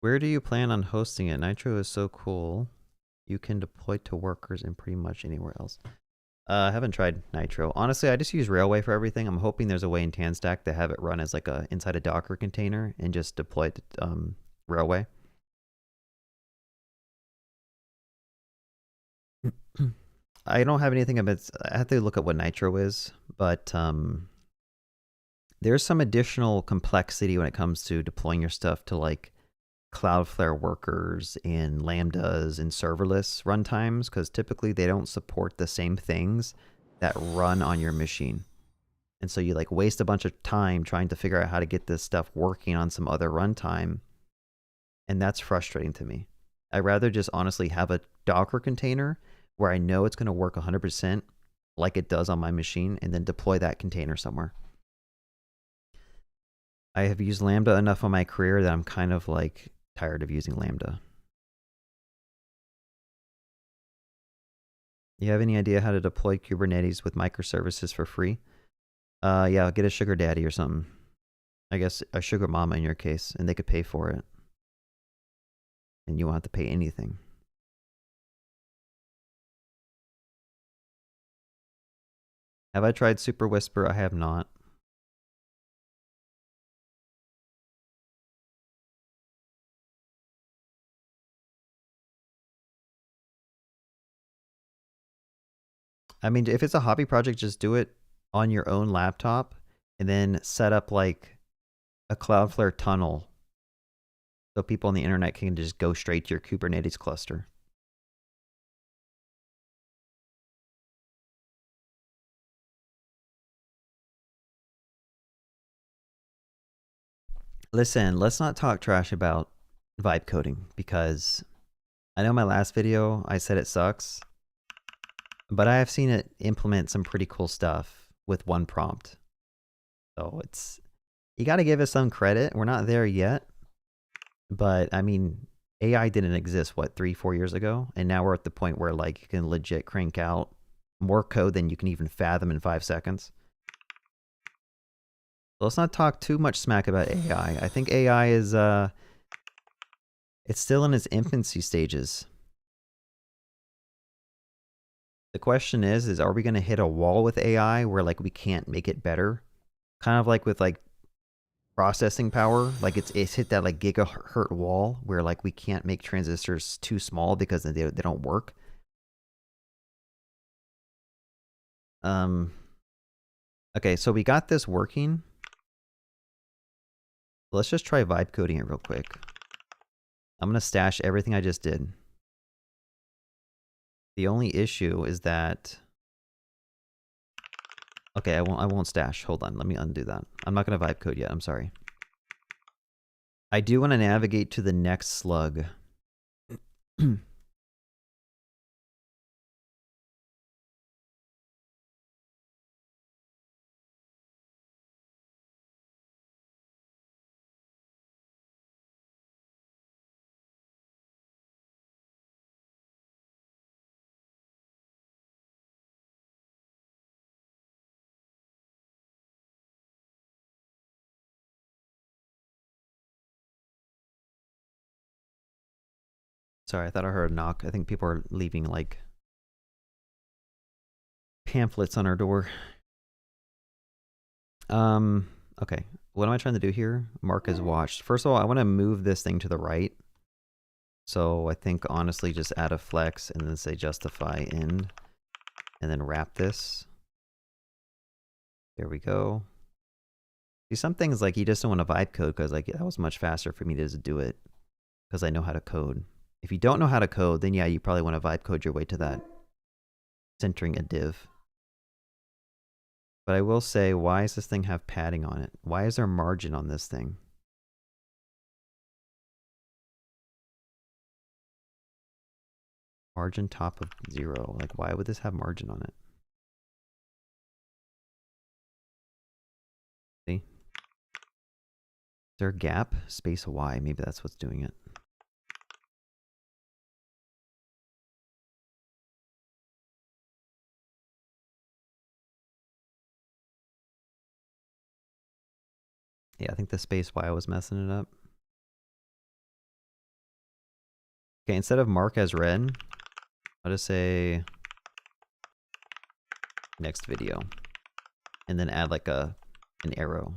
Where do you plan on hosting it? Nitro is so cool. You can deploy to workers in pretty much anywhere else. I haven't tried Nitro. Honestly, I just use Railway for everything. I'm hoping there's a way in Tanstack to have it run as like inside a Docker container and just deploy it to Railway. I don't have anything about. I have to look at what Nitro is, but there's some additional complexity when it comes to deploying your stuff to like Cloudflare workers and Lambdas and serverless runtimes, because typically they don't support the same things that run on your machine. And so you like waste a bunch of time trying to figure out how to get this stuff working on some other runtime. And that's frustrating to me. I'd rather just honestly have a Docker container where I know it's going to work 100% like it does on my machine, and then deploy that container somewhere. I have used Lambda enough on my career that I'm kind of like tired of using Lambda. You have any idea how to deploy Kubernetes with microservices for free? Yeah, get a sugar daddy or something. I guess a sugar mama in your case, and they could pay for it. And you won't have to pay anything. Have I tried Super Whisper? I have not. I mean, if it's a hobby project, just do it on your own laptop and then set up like a Cloudflare tunnel so people on the internet can just go straight to your Kubernetes cluster. Listen, let's not talk trash about vibe coding, because I know my last video I said it sucks, but I have seen it implement some pretty cool stuff with one prompt. So you got to give us some credit. We're not there yet, but I mean, AI didn't exist, what, 3-4 years ago? And now we're at the point where like you can legit crank out more code than you can even fathom in 5 seconds. So let's not talk too much smack about AI. I think AI is, it's still in its infancy stages. The question is are we going to hit a wall with AI where like we can't make it better? Kind of like with like processing power, like it's hit that like gigahertz wall where like we can't make transistors too small because they don't work. Okay, so we got this working. Let's just try vibe coding it real quick. I'm going to stash everything I just did. The only issue is that... Okay, I won't stash. Hold on, let me undo that. I'm not going to vibe code yet, I'm sorry. I do want to navigate to the next slug. Sorry, I thought I heard a knock. I think people are leaving, like, pamphlets on our door. Okay. What am I trying to do here? Mark has watched. First of all, I want to move this thing to the right. So I think, honestly, just add a flex and then say justify end. And then wrap this. There we go. See, some things, like, you just don't want to vibe code because, like, that was much faster for me to just do it because I know how to code. If you don't know how to code, then yeah, you probably want to vibe code your way to that. Centering a div. But I will say, why does this thing have padding on it? Why is there margin on this thing? Margin top of 0. Like, why would this have margin on it? See? Is there a gap? Space Y. Maybe that's what's doing it. Yeah, I think the space Y was messing it up. Okay, instead of mark as read, I'll just say next video. And then add like an arrow.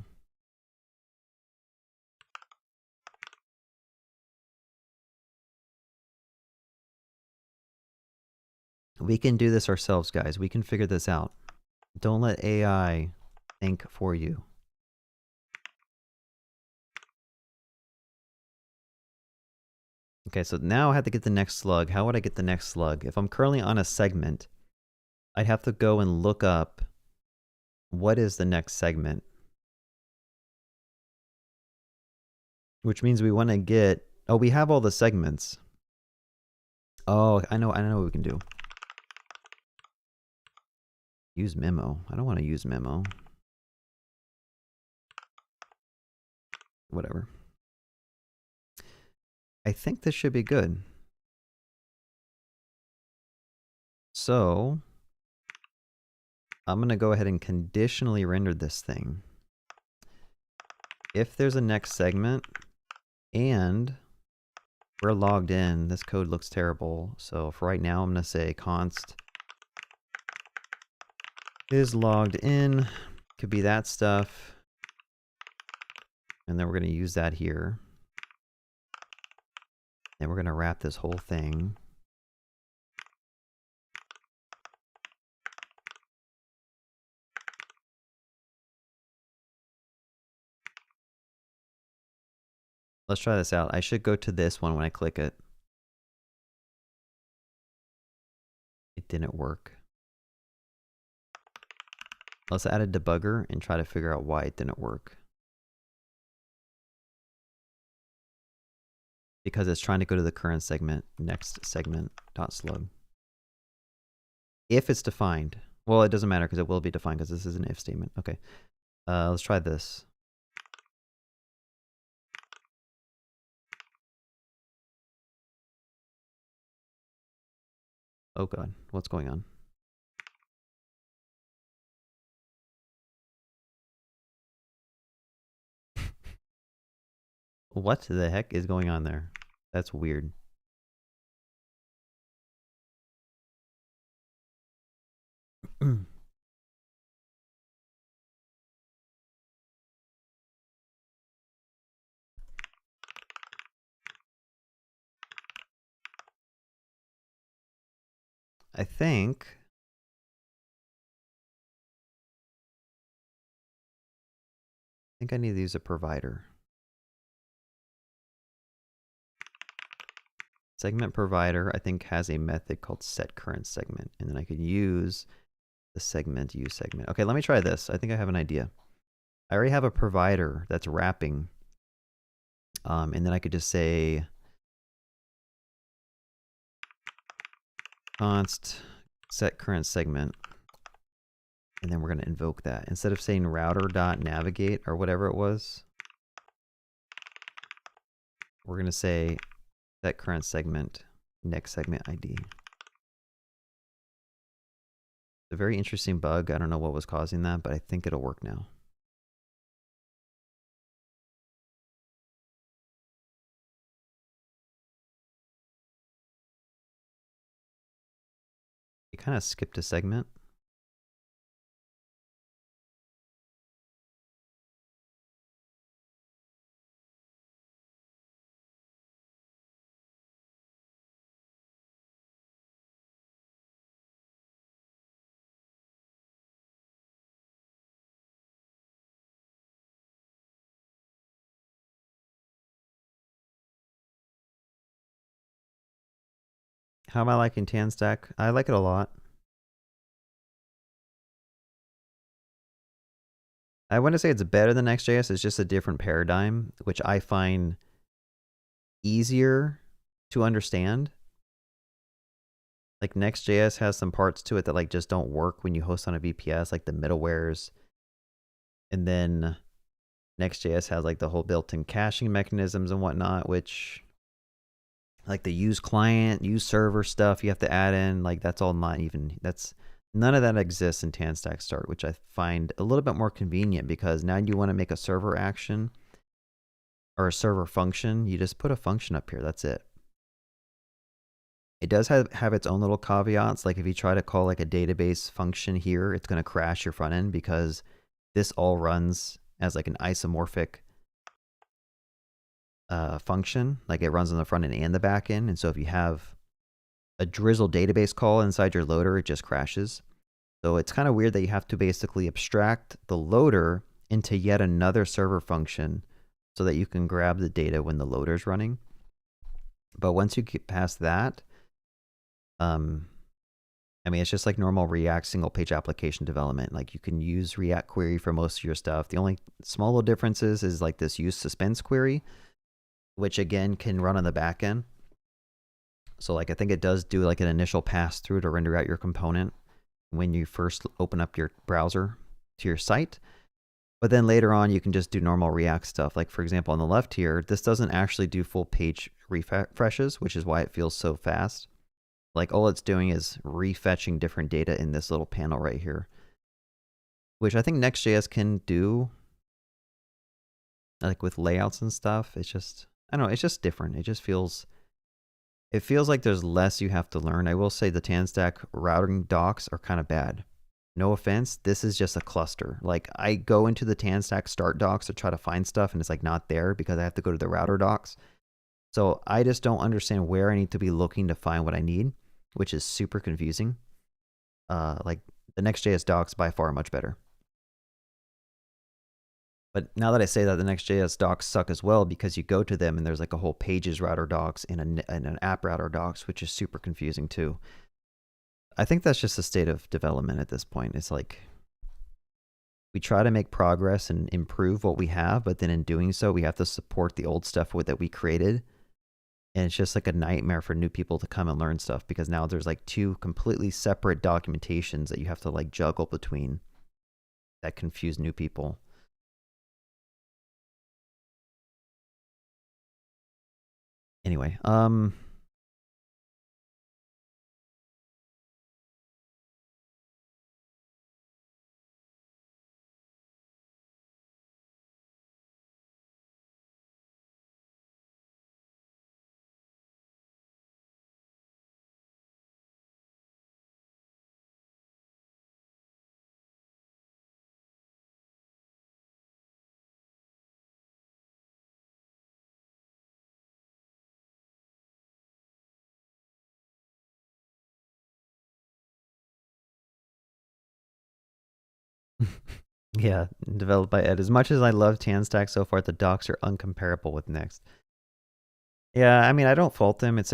We can do this ourselves, guys. We can figure this out. Don't let AI think for you. Okay, so now I have to get the next slug. How would I get the next slug? If I'm currently on a segment, I'd have to go and look up what is the next segment. Which means we want to get... Oh, we have all the segments. Oh, I know what we can do. Use memo. I don't want to use memo. Whatever. I think this should be good. So, I'm going to go ahead and conditionally render this thing. If there's a next segment and we're logged in, this code looks terrible. So for right now, I'm going to say const is logged in. Could be that stuff. And then we're going to use that here. And we're going to wrap this whole thing. Let's try this out. I should go to this one when I click it. It didn't work. Let's add a debugger and try to figure out why it didn't work. Because it's trying to go to the current segment, next segment, .slug. If it's defined. Well, it doesn't matter because it will be defined because this is an if statement. Okay. Let's try this. Oh god, what's going on? What the heck is going on there? That's weird. I think I need to use a provider. segment provider, I think, has a method called set current segment, and then I could use the segment use segment. Okay, let me try this. I think I have an idea. I already have a provider that's wrapping, and then I could just say const set current segment, and then we're going to invoke that. Instead of saying router.navigate or whatever it was, we're going to say set current segment next segment ID. A very interesting bug. I don't know what was causing that, but I think it'll work now. You kind of skipped a segment. How am I liking Tanstack? I like it a lot. I wouldn't say it's better than Next.js. It's just a different paradigm, which I find easier to understand. Like Next.js has some parts to it that like just don't work when you host on a VPS, like the middlewares. And then Next.js has like the whole built-in caching mechanisms and whatnot, which like the use client, use server stuff you have to add in, like that's all not even, none of that exists in Tanstack Start, which I find a little bit more convenient because now you want to make a server action or a server function, you just put a function up here, that's it. It does have its own little caveats, like if you try to call like a database function here, it's going to crash your front end because this all runs as like an isomorphic function, like it runs on the front end and the back end. And so if you have a drizzle database call inside your loader, it just crashes. So it's kind of weird that you have to basically abstract the loader into yet another server function so that you can grab the data when the loader is running. But once you get past that, I mean, it's just like normal React single page application development. Like you can use React query for most of your stuff. The only small little differences is like this use suspense query, which again can run on the back end. So like I think it does do like an initial pass through to render out your component when you first open up your browser to your site. But then later on you can just do normal React stuff. Like for example, on the left here, this doesn't actually do full page refreshes, which is why it feels so fast. Like all it's doing is refetching different data in this little panel right here, which I think Next.js can do like with layouts and stuff. It's just, I don't know, it's just different. It feels like there's less you have to learn. I will say the Tanstack routing docs are kind of bad. No offense, this is just a cluster. Like I go into the Tanstack start docs to try to find stuff and it's like not there because I have to go to the router docs. So I just don't understand where I need to be looking to find what I need, which is super confusing. Like the Next.js docs by far are much better. But now that I say that, the Next.js docs suck as well because you go to them and there's like a whole pages router docs and an app router docs, which is super confusing too. I think that's just the state of development at this point. It's like we try to make progress and improve what we have, but then in doing so, we have to support the old stuff that we created. And it's just like a nightmare for new people to come and learn stuff because now there's like two completely separate documentations that you have to like juggle between that confuse new people. Anyway, yeah, developed by Ed. As much as I love Tanstack so far, the docs are uncomparable with Next. Yeah, I mean, I don't fault them. It's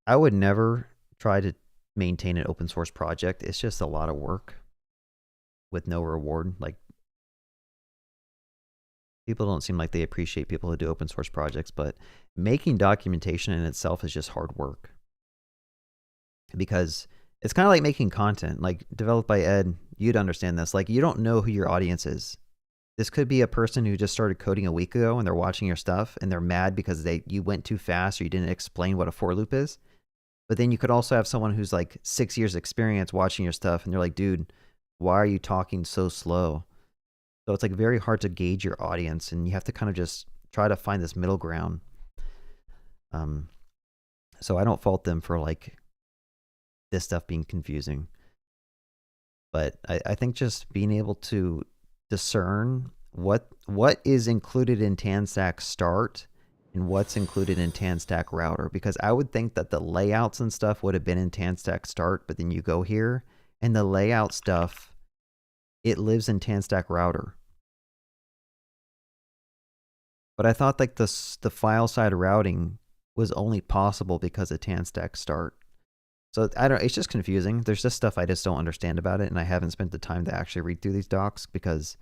I would never try to maintain an open source project. It's just a lot of work with no reward. Like, people don't seem like they appreciate people who do open source projects, but making documentation in itself is just hard work. Because it's kind of like making content, like developed by Ed. You'd understand this. Like, you don't know who your audience is. This could be a person who just started coding a week ago and they're watching your stuff and they're mad because you went too fast or you didn't explain what a for loop is. But then you could also have someone who's like 6 years experience watching your stuff and they're like, dude, why are you talking so slow? So it's like very hard to gauge your audience and you have to kind of just try to find this middle ground. So I don't fault them for like this stuff being confusing. But I think just being able to discern what is included in Tanstack Start and what's included in Tanstack Router, because I would think that the layouts and stuff would have been in Tanstack Start, but then you go here and the layout stuff, it lives in Tanstack Router. But I thought like the file side routing was only possible because of Tanstack Start. So I don't, it's just confusing. There's just stuff I just don't understand about it, and I haven't spent the time to actually read through these docs because,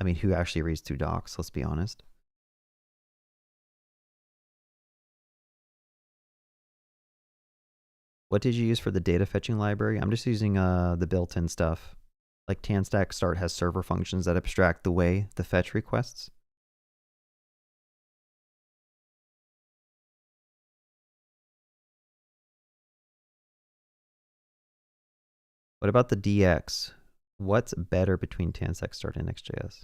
I mean, who actually reads through docs? Let's be honest. What did you use for the data fetching library? I'm just using the built-in stuff. Like Tanstack Start has server functions that abstract the fetch requests. What about the DX? What's better between Tanstack Start and Next.js?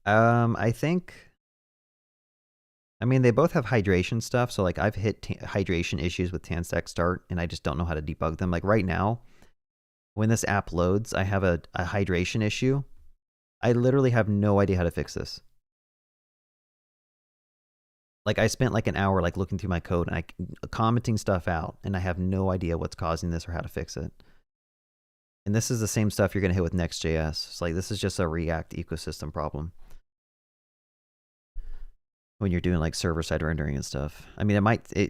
I think, I mean, they both have hydration stuff. So like I've hit hydration issues with Tanstack Start and I just don't know how to debug them. Like right now, when this app loads, I have a hydration issue. I literally have no idea how to fix this. Like I spent like an hour like looking through my code and commenting stuff out, and I have no idea what's causing this or how to fix it. And this is the same stuff you're going to hit with Next.js. It's like this is just a React ecosystem problem when you're doing like server-side rendering and stuff. I mean,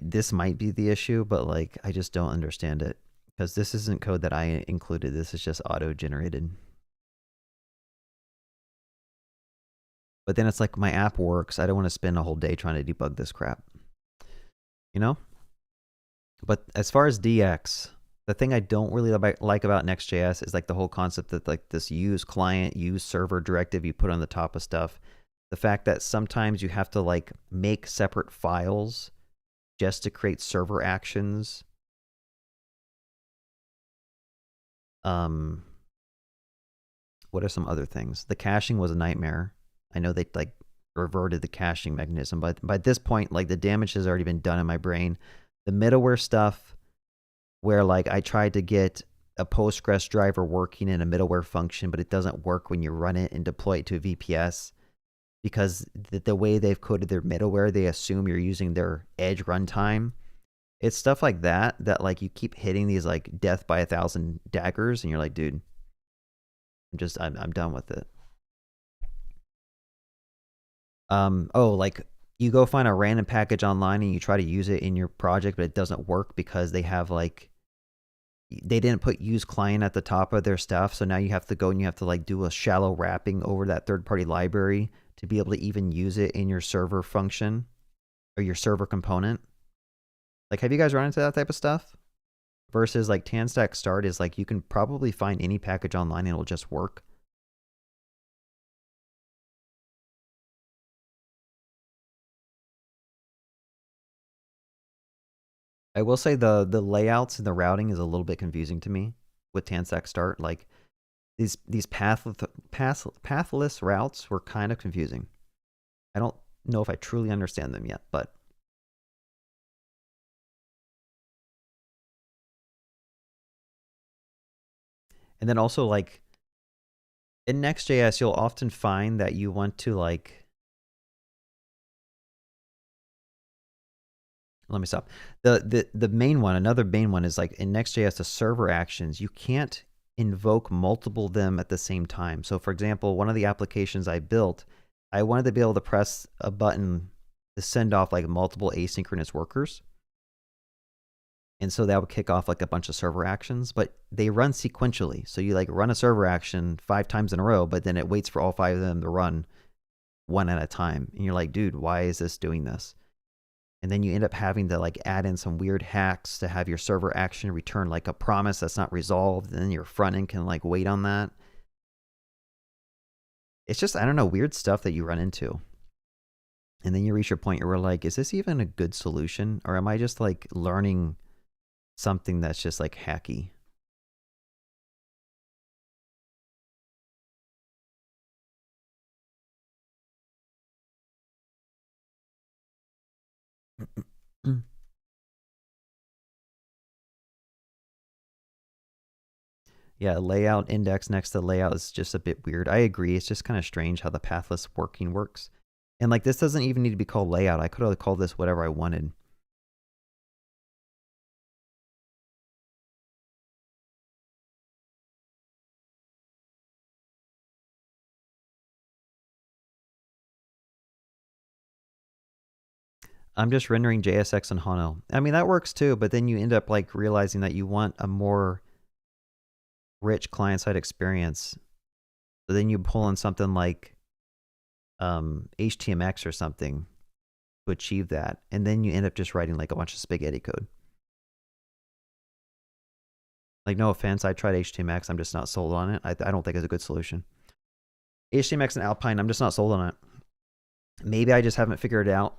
this might be the issue, but like I just don't understand it because this isn't code that I included. This is just auto-generated. But then it's like my app works. I don't want to spend a whole day trying to debug this crap. You know? But as far as DX, the thing I don't really like about Next.js is like the whole concept that like this use client, use server directive you put on the top of stuff. The fact that sometimes you have to like make separate files just to create server actions. What are some other things? The caching was a nightmare. I know they like reverted the caching mechanism, but by this point, like the damage has already been done in my brain. The middleware stuff where like I tried to get a Postgres driver working in a middleware function, but it doesn't work when you run it and deploy it to a VPS because the way they've coded their middleware, they assume you're using their edge runtime. It's stuff like that like you keep hitting these like death by 1,000 daggers and you're like, dude, I'm done with it. Like you go find a random package online and you try to use it in your project, but it doesn't work because they have like, they didn't put use client at the top of their stuff. So now you have to go and you have to like do a shallow wrapping over that third-party library to be able to even use it in your server function or your server component. Like, have you guys run into that type of stuff? Versus like Tanstack Start is like, you can probably find any package online and it'll just work. I will say the layouts and the routing is a little bit confusing to me with Tanstack Start. Like these pathless routes were kind of confusing. I don't know if I truly understand them yet, but and then also like in Next.js, you'll often find that you want to like, let me stop. The main one, another main one is like in Next.js, the server actions, you can't invoke multiple of them at the same time. So for example, one of the applications I built, I wanted to be able to press a button to send off like multiple asynchronous workers. And so that would kick off like a bunch of server actions, but they run sequentially. So you like run a server action 5 times in a row, but then it waits for all 5 of them to run one at a time. And you're like, dude, why is this doing this? And then you end up having to like add in some weird hacks to have your server action return like a promise that's not resolved. And then your front end can like wait on that. It's just, I don't know, weird stuff that you run into. And then you reach your point where we're like, is this even a good solution? Or am I just like learning something that's just like hacky? Yeah, layout index next to layout is just a bit weird. I agree. It's just kind of strange how the pathless working works. And like this doesn't even need to be called layout. I could have called this whatever I wanted. I'm just rendering JSX and Hano. I mean, that works too, but then you end up like realizing that you want a more rich client-side experience. So then you pull in something like HTMX or something to achieve that. And then you end up just writing like a bunch of spaghetti code. Like, no offense, I tried HTMX. I'm just not sold on it. I don't think it's a good solution. HTMX and Alpine, I'm just not sold on it. Maybe I just haven't figured it out.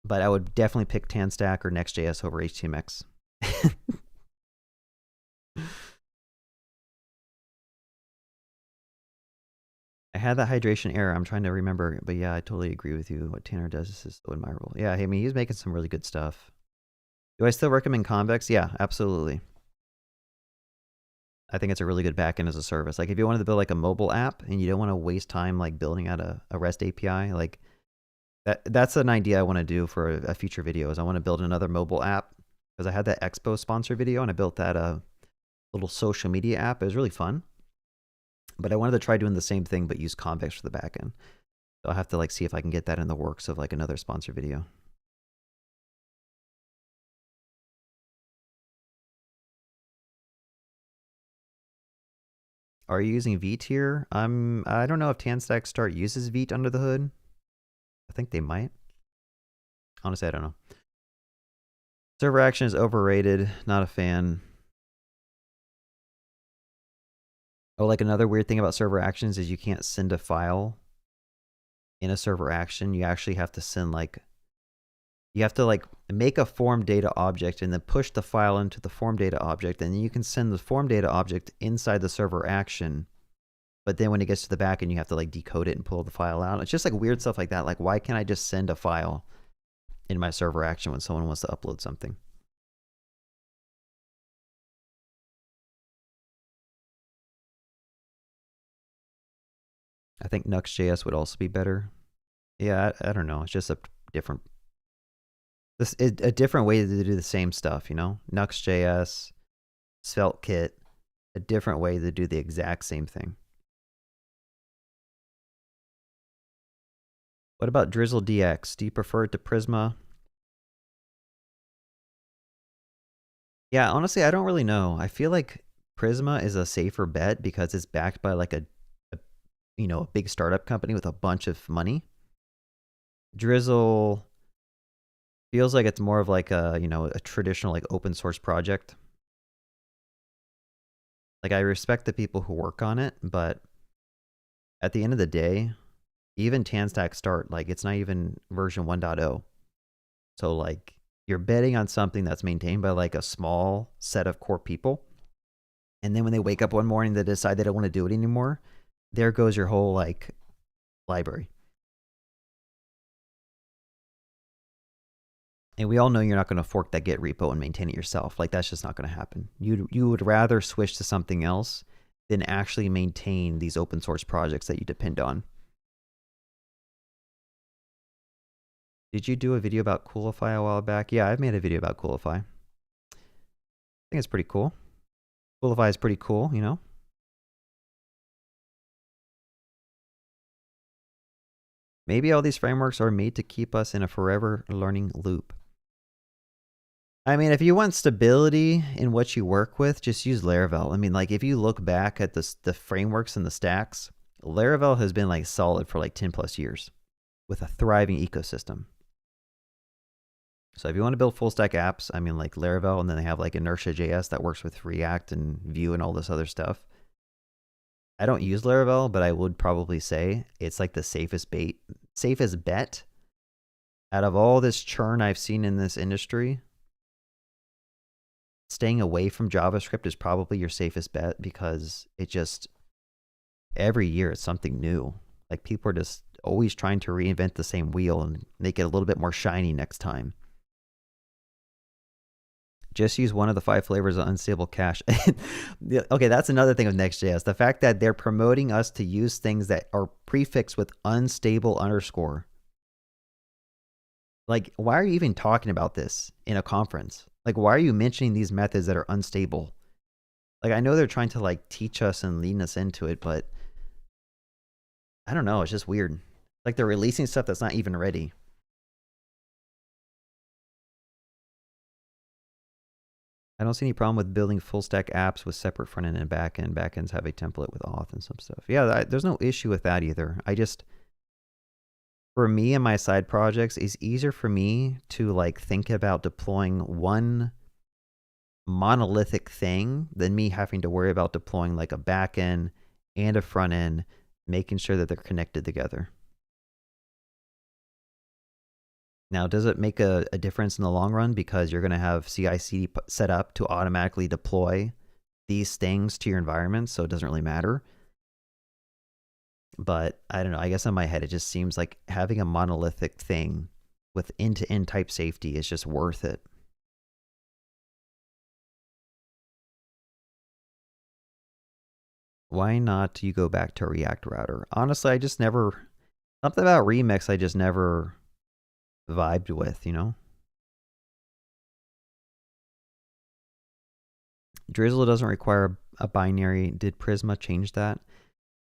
But I would definitely pick Tanstack or Next.js over HTMX. I had that hydration error. I'm trying to remember. But yeah, I totally agree with you. What Tanner does is so admirable. Yeah, I mean, he's making some really good stuff. Do I still recommend Convex? Yeah, absolutely. I think it's a really good backend as a service. Like if you wanted to build like a mobile app and you don't want to waste time like building out a REST API, like that's an idea I want to do for a future video. Is I want to build another mobile app because I had that Expo sponsor video and I built that little social media app. It was really fun, but I wanted to try doing the same thing but use Convex for the backend. So I have to like see if I can get that in the works of like another sponsor video. Are you using Vite here? I don't know if Tanstack Start uses Vite under the hood. I think they might. Honestly, I don't know. Server action is overrated. Not a fan. Oh, like another weird thing about server actions is you can't send a file in a server action. You actually have to send like, you have to like make a form data object and then push the file into the form data object. And then you can send the form data object inside the server action. But then when it gets to the back end, you have to like decode it and pull the file out. It's just like weird stuff like that. Like, why can't I just send a file in my server action when someone wants to upload something? I think Nuxt.js would also be better. Yeah, I don't know. It's just a different, a different way to do the same stuff, you know? Nuxt.js, SvelteKit, a different way to do the exact same thing. What about Drizzle DX? Do you prefer it to Prisma? Yeah, honestly, I don't really know. I feel like Prisma is a safer bet because it's backed by like a big startup company with a bunch of money. Drizzle feels like it's more of like a traditional like open source project. Like I respect the people who work on it, but at the end of the day, even Tanstack Start, like it's not even version 1.0. So like you're betting on something that's maintained by like a small set of core people. And then when they wake up one morning, they decide they don't want to do it anymore. There goes your whole like library. And we all know you're not going to fork that Git repo and maintain it yourself. Like that's just not going to happen. You would rather switch to something else than actually maintain these open source projects that you depend on. Did you do a video about Coolify a while back? Yeah, I've made a video about Coolify. I think it's pretty cool. Coolify is pretty cool, you know? Maybe all these frameworks are made to keep us in a forever learning loop. I mean, if you want stability in what you work with, just use Laravel. I mean, like if you look back at the frameworks and the stacks, Laravel has been like solid for like 10 plus years with a thriving ecosystem. So if you want to build full stack apps, I mean like Laravel, and then they have like Inertia.js that works with React and Vue and all this other stuff. I don't use Laravel, but I would probably say it's like the safest bet out of all this churn I've seen in this industry. Staying away from JavaScript is probably your safest bet because it just, every year it's something new. Like people are just always trying to reinvent the same wheel and make it a little bit more shiny next time. Just use one of the 5 flavors of unstable cache. Okay, that's another thing with Next.js. The fact that they're promoting us to use things that are prefixed with unstable underscore. Like, why are you even talking about this in a conference? Like, why are you mentioning these methods that are unstable? Like, I know they're trying to like teach us and lead us into it, but I don't know. It's just weird. Like they're releasing stuff that's not even ready. I don't see any problem with building full stack apps with separate front end and back end. Back ends have a template with auth and some stuff. Yeah, there's no issue with that either. I just, for me and my side projects, it's easier for me to like think about deploying one monolithic thing than me having to worry about deploying like a back end and a front end, making sure that they're connected together. Now, does it make a difference in the long run because you're going to have CI/CD set up to automatically deploy these things to your environment, so it doesn't really matter? But I don't know. I guess in my head, it just seems like having a monolithic thing with end-to-end type safety is just worth it. Why not you go back to React Router? Honestly, I just never, something about Remix I just never vibed with, you know? Drizzle doesn't require a binary. Did Prisma change that?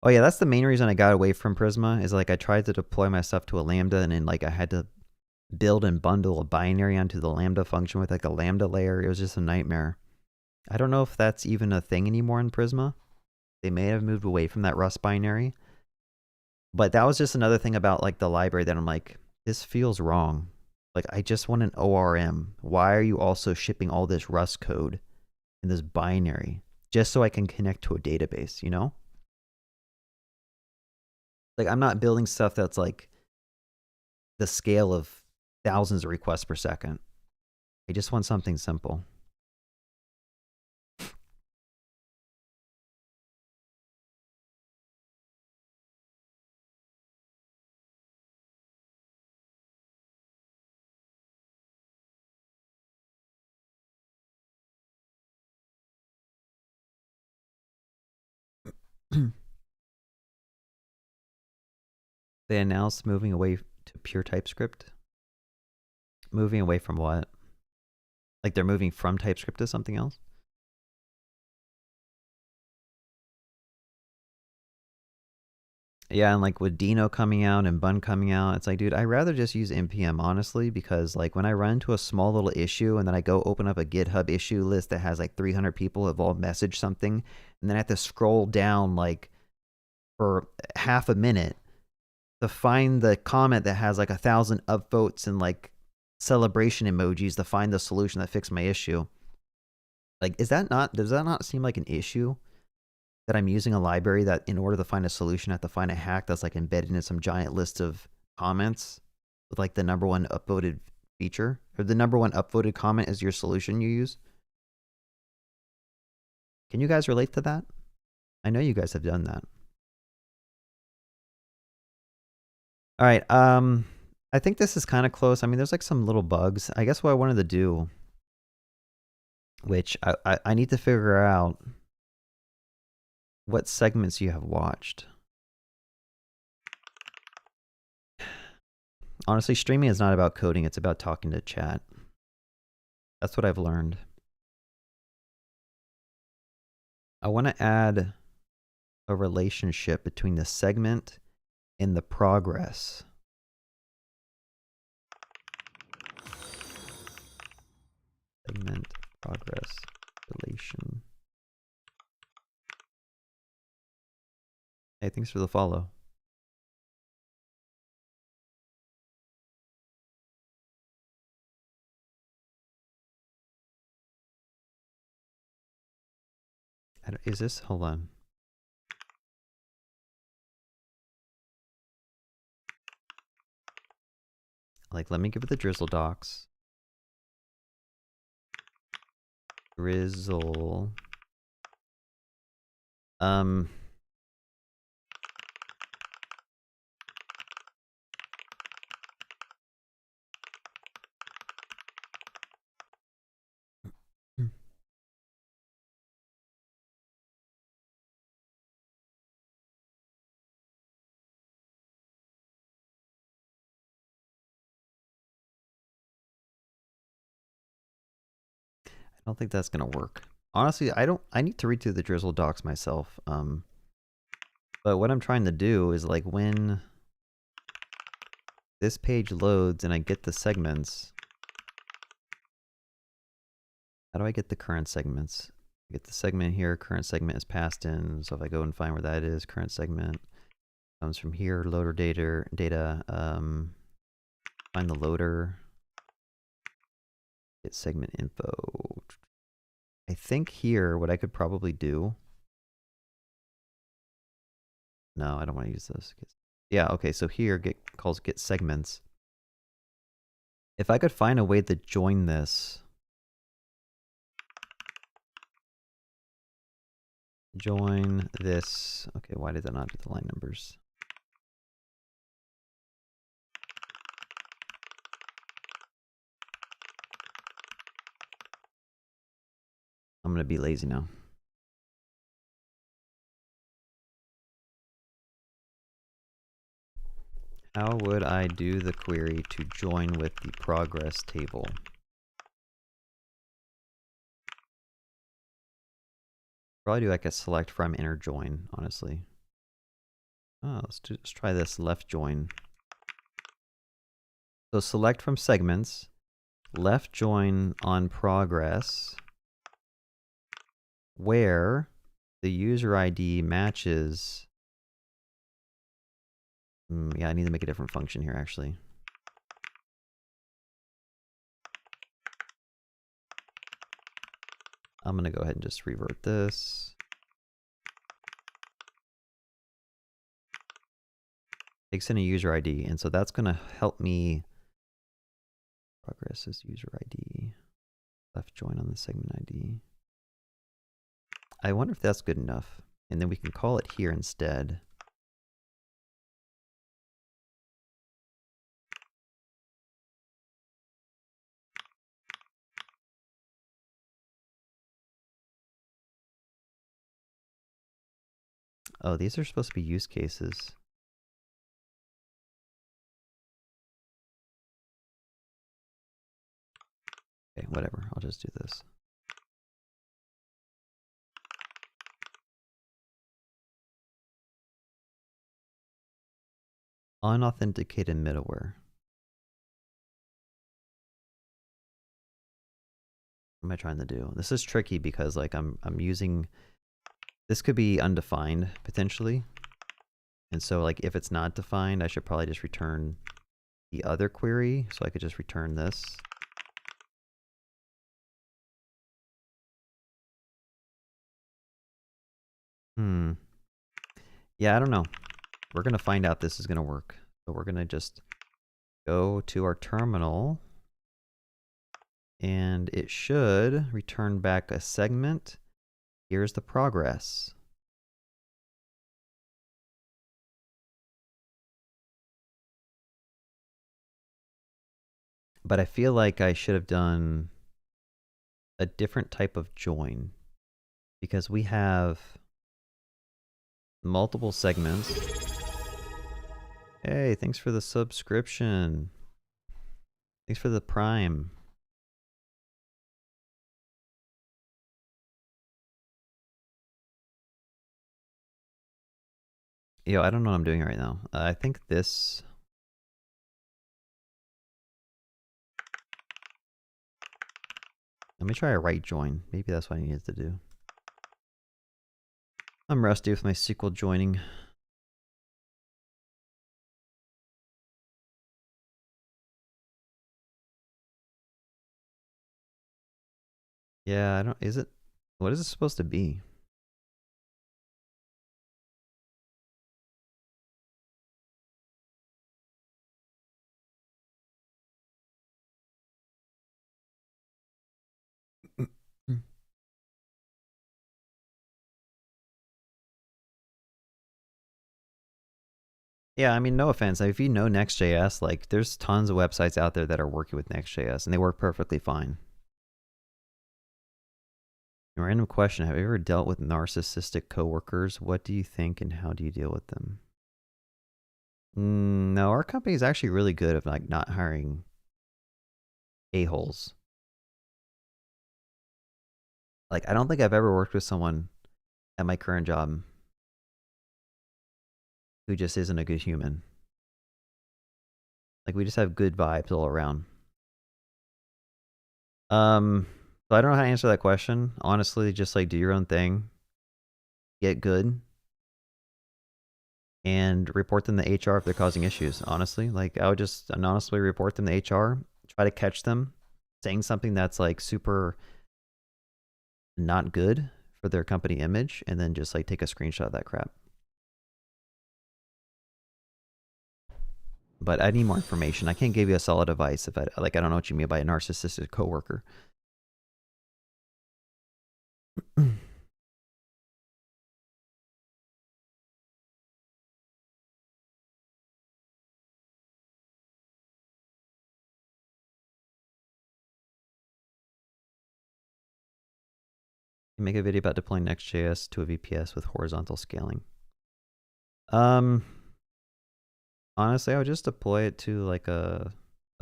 Oh yeah, that's the main reason I got away from Prisma, is like I tried to deploy my stuff to a Lambda and then like I had to build and bundle a binary onto the Lambda function with like a Lambda layer. It was just a nightmare. I don't know if that's even a thing anymore in Prisma. They may have moved away from that Rust binary. But that was just another thing about like the library that I'm like, this feels wrong. Like I just want an ORM. Why are you also shipping all this Rust code in this binary just so I can connect to a database, you know? Like I'm not building stuff that's like the scale of thousands of requests per second. I just want something simple. They announced moving away to pure TypeScript. Moving away from what? Like they're moving from TypeScript to something else? Yeah, and like with Dino coming out and Bun coming out, it's like, dude, I'd rather just use npm honestly, because like when I run into a small little issue and then I go open up a GitHub issue list that has like 300 people have all messaged something, and then I have to scroll down like for half a minute to find the comment that has like 1,000 upvotes and like celebration emojis to find the solution that fixed my issue. Like, does that not seem like an issue? That I'm using a library that in order to find a solution, I have to find a hack that's like embedded in some giant list of comments with like the #1 upvoted feature, or the #1 upvoted comment is your solution you use. Can you guys relate to that? I know you guys have done that. All right. I think this is kind of close. I mean, there's like some little bugs. I guess what I wanted to do, which I need to figure out what segments you have watched. Honestly, streaming is not about coding. It's about talking to chat. That's what I've learned. I want to add a relationship between the segment and the progress. segment progress relation. Hey, thanks for the follow. Is this, hold on. Like, let me give it the drizzle docs. Drizzle. I don't think that's gonna work. Honestly, I need to read through the drizzle docs myself. But what I'm trying to do is like when this page loads and I get the segments, how do I get the current segments? I get the segment here, current segment is passed in. So if I go and find where that is, current segment comes from here, loader data, find the loader, get segment info. I think here, what I could probably do, no, I don't want to use this. Yeah, okay, so here calls get segments. If I could find a way to join this, join this, okay, why did that not do the line numbers? I'm gonna be lazy now. How would I do the query to join with the progress table? Probably do like a select from inner join, honestly. Oh, let's try this left join. So select from segments, left join on progress, where the user ID matches. Yeah, I need to make a different function here, actually. I'm going to go ahead and just revert this. Takes in a user ID, and so that's going to help me. Progress is user ID. Left join on the segment ID. I wonder if that's good enough. And then we can call it here instead. Oh, these are supposed to be use cases. Okay, whatever. I'll just do this. Unauthenticated middleware. What am I trying to do? This is tricky because like I'm using, this could be undefined potentially. And so like if it's not defined, I should probably just return the other query. So I could just return this. Yeah, I don't know. We're going to find out this is going to work. So we're going to just go to our terminal. And it should return back a segment. Here's the progress. But I feel like I should have done a different type of join because we have multiple segments. Hey, thanks for the subscription. Thanks for the Prime. Yo, I don't know what I'm doing right now. I think this. Let me try a right join. Maybe that's what I needed to do. I'm rusty with my SQL joining. Yeah, I don't, is it, what is it supposed to be? Yeah, I mean, no offense. If you know Next.js, like, there's tons of websites out there that are working with Next.js, and they work perfectly fine. A random question: have you ever dealt with narcissistic coworkers? What do you think, and how do you deal with them? No, our company is actually really good at like not hiring a-holes. Like, I don't think I've ever worked with someone at my current job who just isn't a good human. Like, we just have good vibes all around. So I don't know how to answer that question. Honestly, just like do your own thing, get good, and report them to HR if they're causing issues. Honestly, like I would just anonymously report them to HR, try to catch them saying something that's like super not good for their company image, and then just like take a screenshot of that crap. But I need more information. I can't give you a solid advice if I don't know what you mean by a narcissistic coworker. Make a video about deploying Next.js to a VPS with horizontal scaling. Honestly, I would just deploy it to like a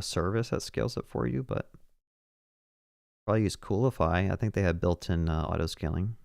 service that scales it for you, but probably use Coolify. I think they have built-in auto scaling.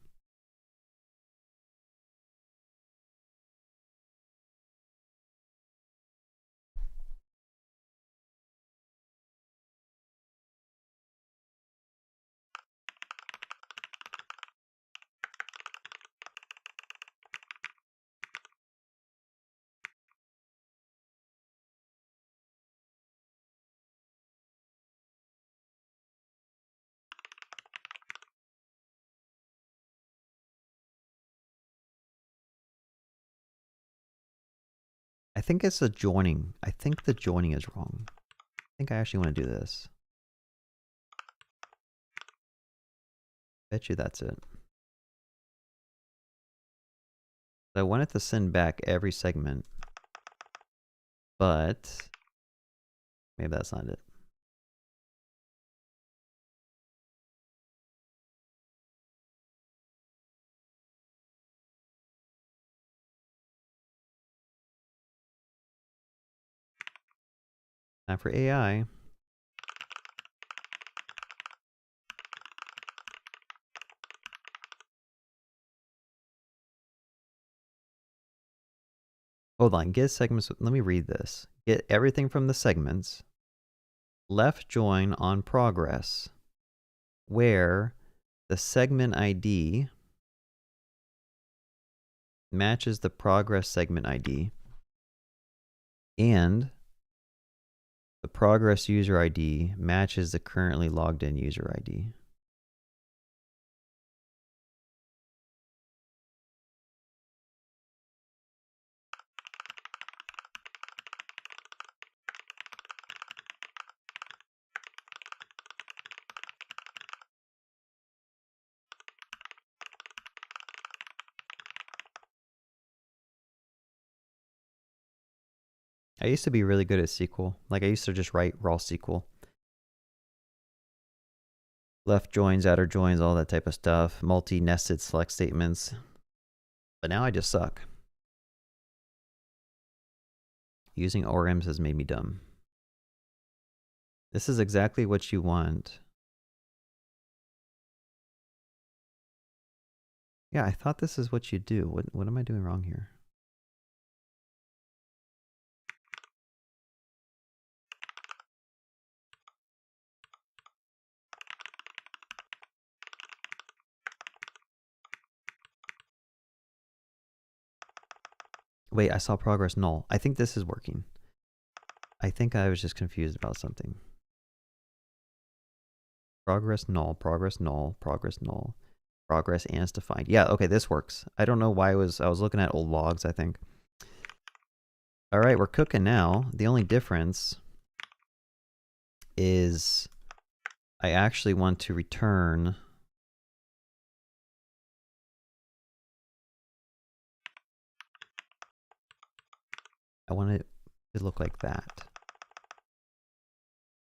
I think it's the joining. I think the joining is wrong. I think I actually want to do this. Bet you that's it. I wanted to send back every segment, but maybe that's not it. Now for AI. Hold on, get segments. Let me read this. Get everything from the segments. Left join on progress, where the segment ID matches the progress segment ID, and the progress user ID matches the currently logged in user ID. I used to be really good at SQL. Like I used to just write raw SQL. Left joins, outer joins, all that type of stuff. Multi-nested select statements. But now I just suck. Using ORMs has made me dumb. This is exactly what you want. Yeah, I thought this is what you do. What am I doing wrong here? Wait, I saw progress null. I think this is working. I think I was just confused about something. Progress null, progress null, progress null, progress and it's defined. Yeah, okay, this works. I don't know why I was looking at old logs, I think. All right, we're cooking now. The only difference is I actually want to return I want it to look like that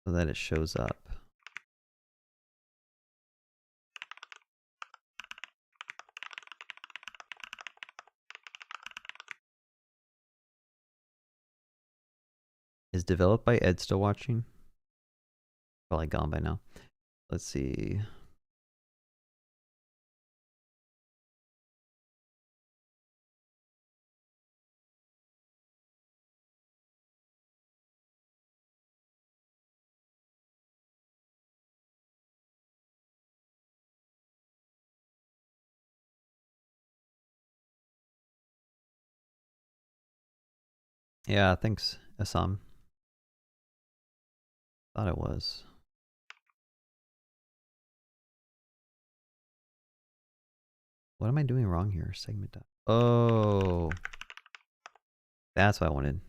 so that it shows up. Is developed by Ed still watching? Probably gone by now. Let's see. Yeah, thanks, Assam. Thought it was. What am I doing wrong here? Segment. Oh, that's what I wanted.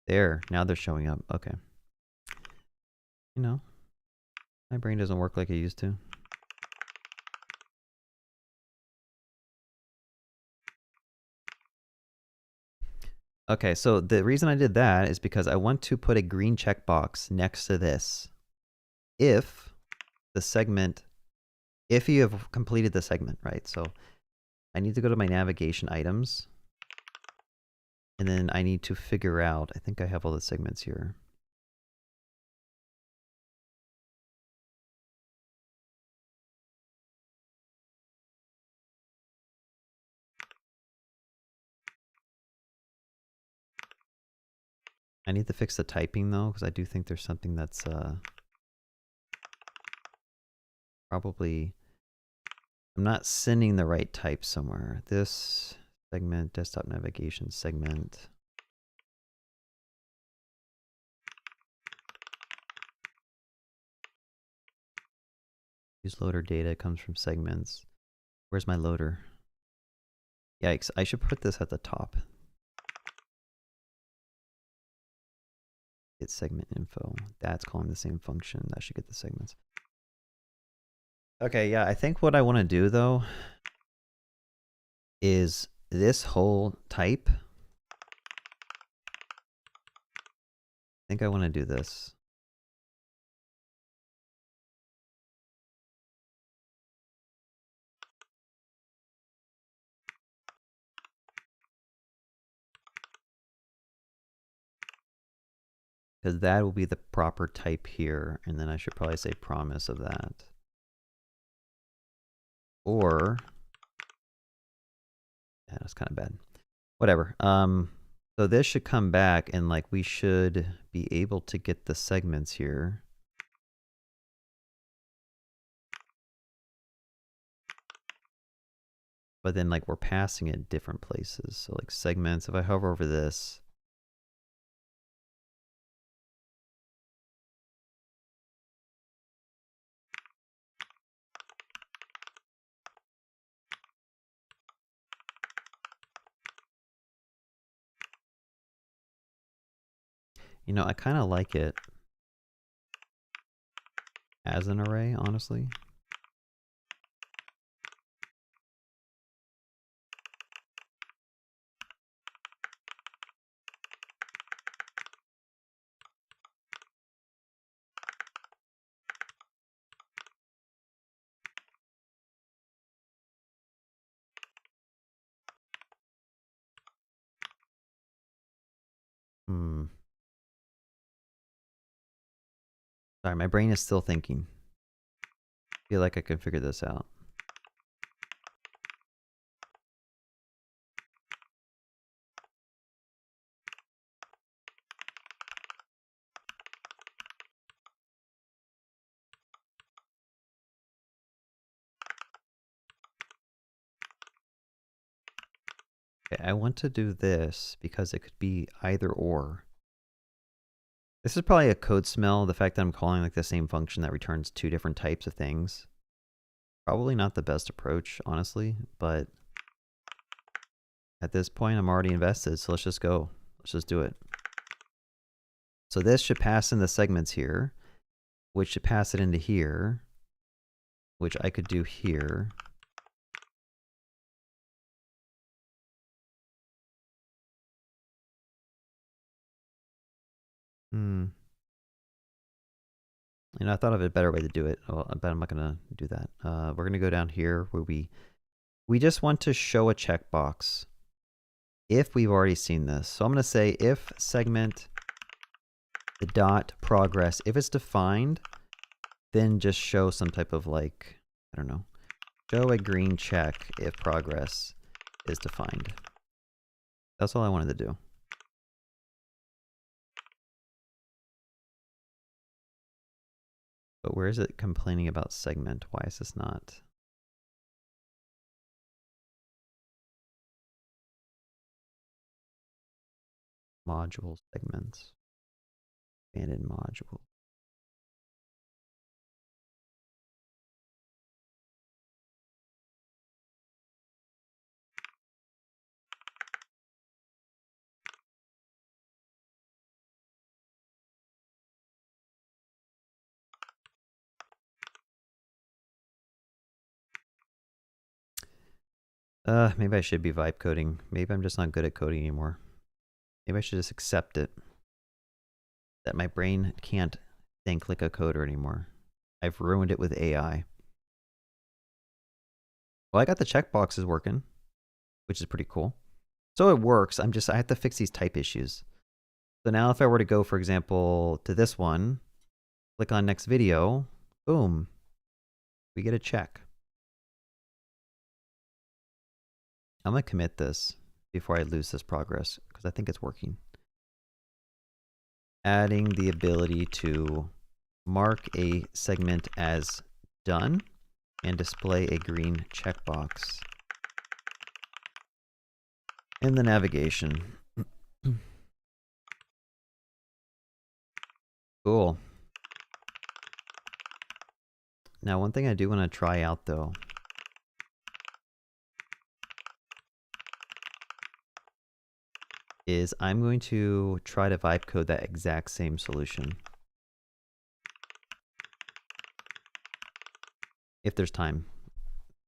There, now they're showing up. Okay. You know, my brain doesn't work like it used to. Okay, so the reason I did that is because I want to put a green checkbox next to this. If the segment, if you have completed the segment, right? So I need to go to my navigation items. And then I need to figure out, I think I have all the segments here. I need to fix the typing though, because I do think there's something that's probably, I'm not sending the right type somewhere. This segment, desktop navigation segment. Use loader data comes from segments. Where's my loader? Yikes, I should put this at the top. Get segment info. That's calling the same function. That should get the segments. Okay, yeah, I think what I want to do though is this whole type. I think I want to do this. Because that will be the proper type here, and then I should probably say promise of that. Or, yeah, that's kind of bad. Whatever. So this should come back, and like we should be able to get the segments here. But then like we're passing it different places. So like segments, if I hover over this, you know, I kind of like it as an array, honestly. Sorry, my brain is still thinking. I feel like I can figure this out. Okay, I want to do this because it could be either or. This is probably a code smell, the fact that I'm calling like the same function that returns two different types of things. Probably not the best approach, honestly, but at this point I'm already invested, so let's just go. Let's just do it. So this should pass in the segments here, which should pass it into here, which I could do here. And I thought of a better way to do it, but I'm not gonna do that. We're gonna go down here where we just want to show a checkbox if we've already seen this. So I'm gonna say if segment the dot progress, if it's defined, then just show some type of like, I don't know, show a green check if progress is defined. That's all I wanted to do. But where is it complaining about segment? Why is this not? Module segments. Expanded module. Maybe I should be vibe coding. Maybe I'm just not good at coding anymore. Maybe I should just accept it. That my brain can't think like a coder anymore. I've ruined it with AI. Well, I got the checkboxes working, which is pretty cool. So it works. I have to fix these type issues. So now if I were to go, for example, to this one, click on next video, boom, we get a check. I'm gonna commit this before I lose this progress because I think it's working. Adding the ability to mark a segment as done and display a green checkbox in the navigation. Cool. Now, one thing I do want to try out though is I'm going to try to vibe code that exact same solution. If there's time.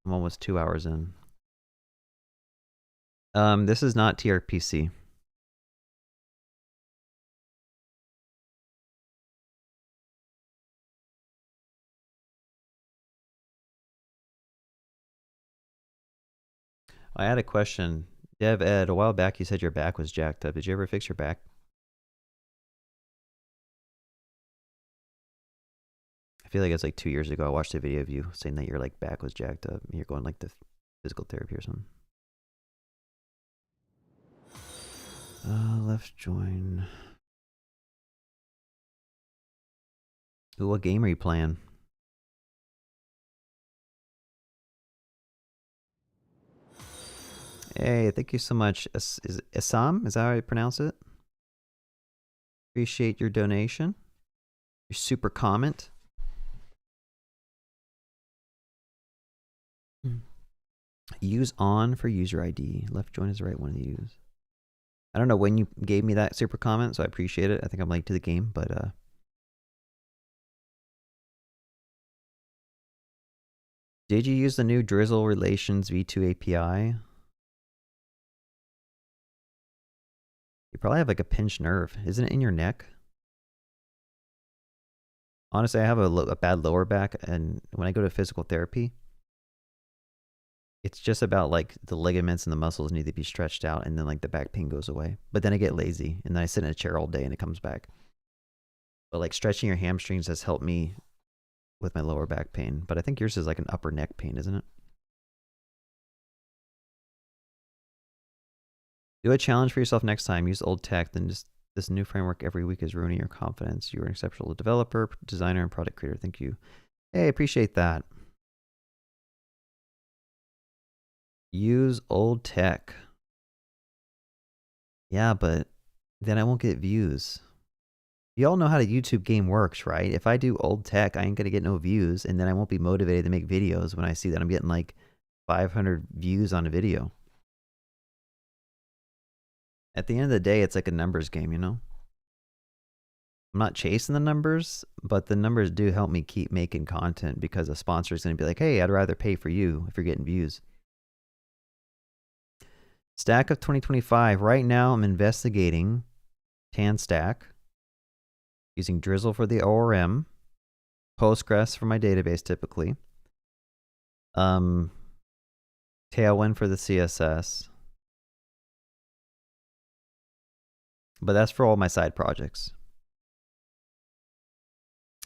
I'm almost 2 hours in. This is not TRPC. I had a question. Dev Ed, a while back you said your back was jacked up. Did you ever fix your back? I feel like it's like 2 years ago I watched a video of you saying that your like back was jacked up and you're going like to physical therapy or something. Left join. Ooh, what game are you playing? Hey, thank you so much. Is Assam? Is that how I pronounce it? Appreciate your donation. Your super comment. Use on for user ID. Left join is the right one to use. I don't know when you gave me that super comment, so I appreciate it. I think I'm late to the game, but did you use the new Drizzle Relations v2 API? You probably have like a pinched nerve. Isn't it in your neck? Honestly, I have a bad lower back, and when I go to physical therapy, it's just about like the ligaments and the muscles need to be stretched out, and then like the back pain goes away. But then I get lazy, and then I sit in a chair all day, and it comes back. But like stretching your hamstrings has helped me with my lower back pain. But I think yours is like an upper neck pain, isn't it? Do a challenge for yourself next time. Use old tech, then just this new framework every week is ruining your confidence. You're an exceptional developer, designer, and product creator. Thank you. Hey, appreciate that. Use old tech. Yeah, but then I won't get views. You all know how the YouTube game works, right? If I do old tech, I ain't gonna get no views, and then I won't be motivated to make videos when I see that I'm getting like 500 views on a video. At the end of the day, it's like a numbers game, you know? I'm not chasing the numbers, but the numbers do help me keep making content because a sponsor is going to be like, hey, I'd rather pay for you if you're getting views. Stack of 2025. Right now, I'm investigating Tanstack using Drizzle for the ORM, Postgres for my database typically, Tailwind for the CSS. But that's for all my side projects.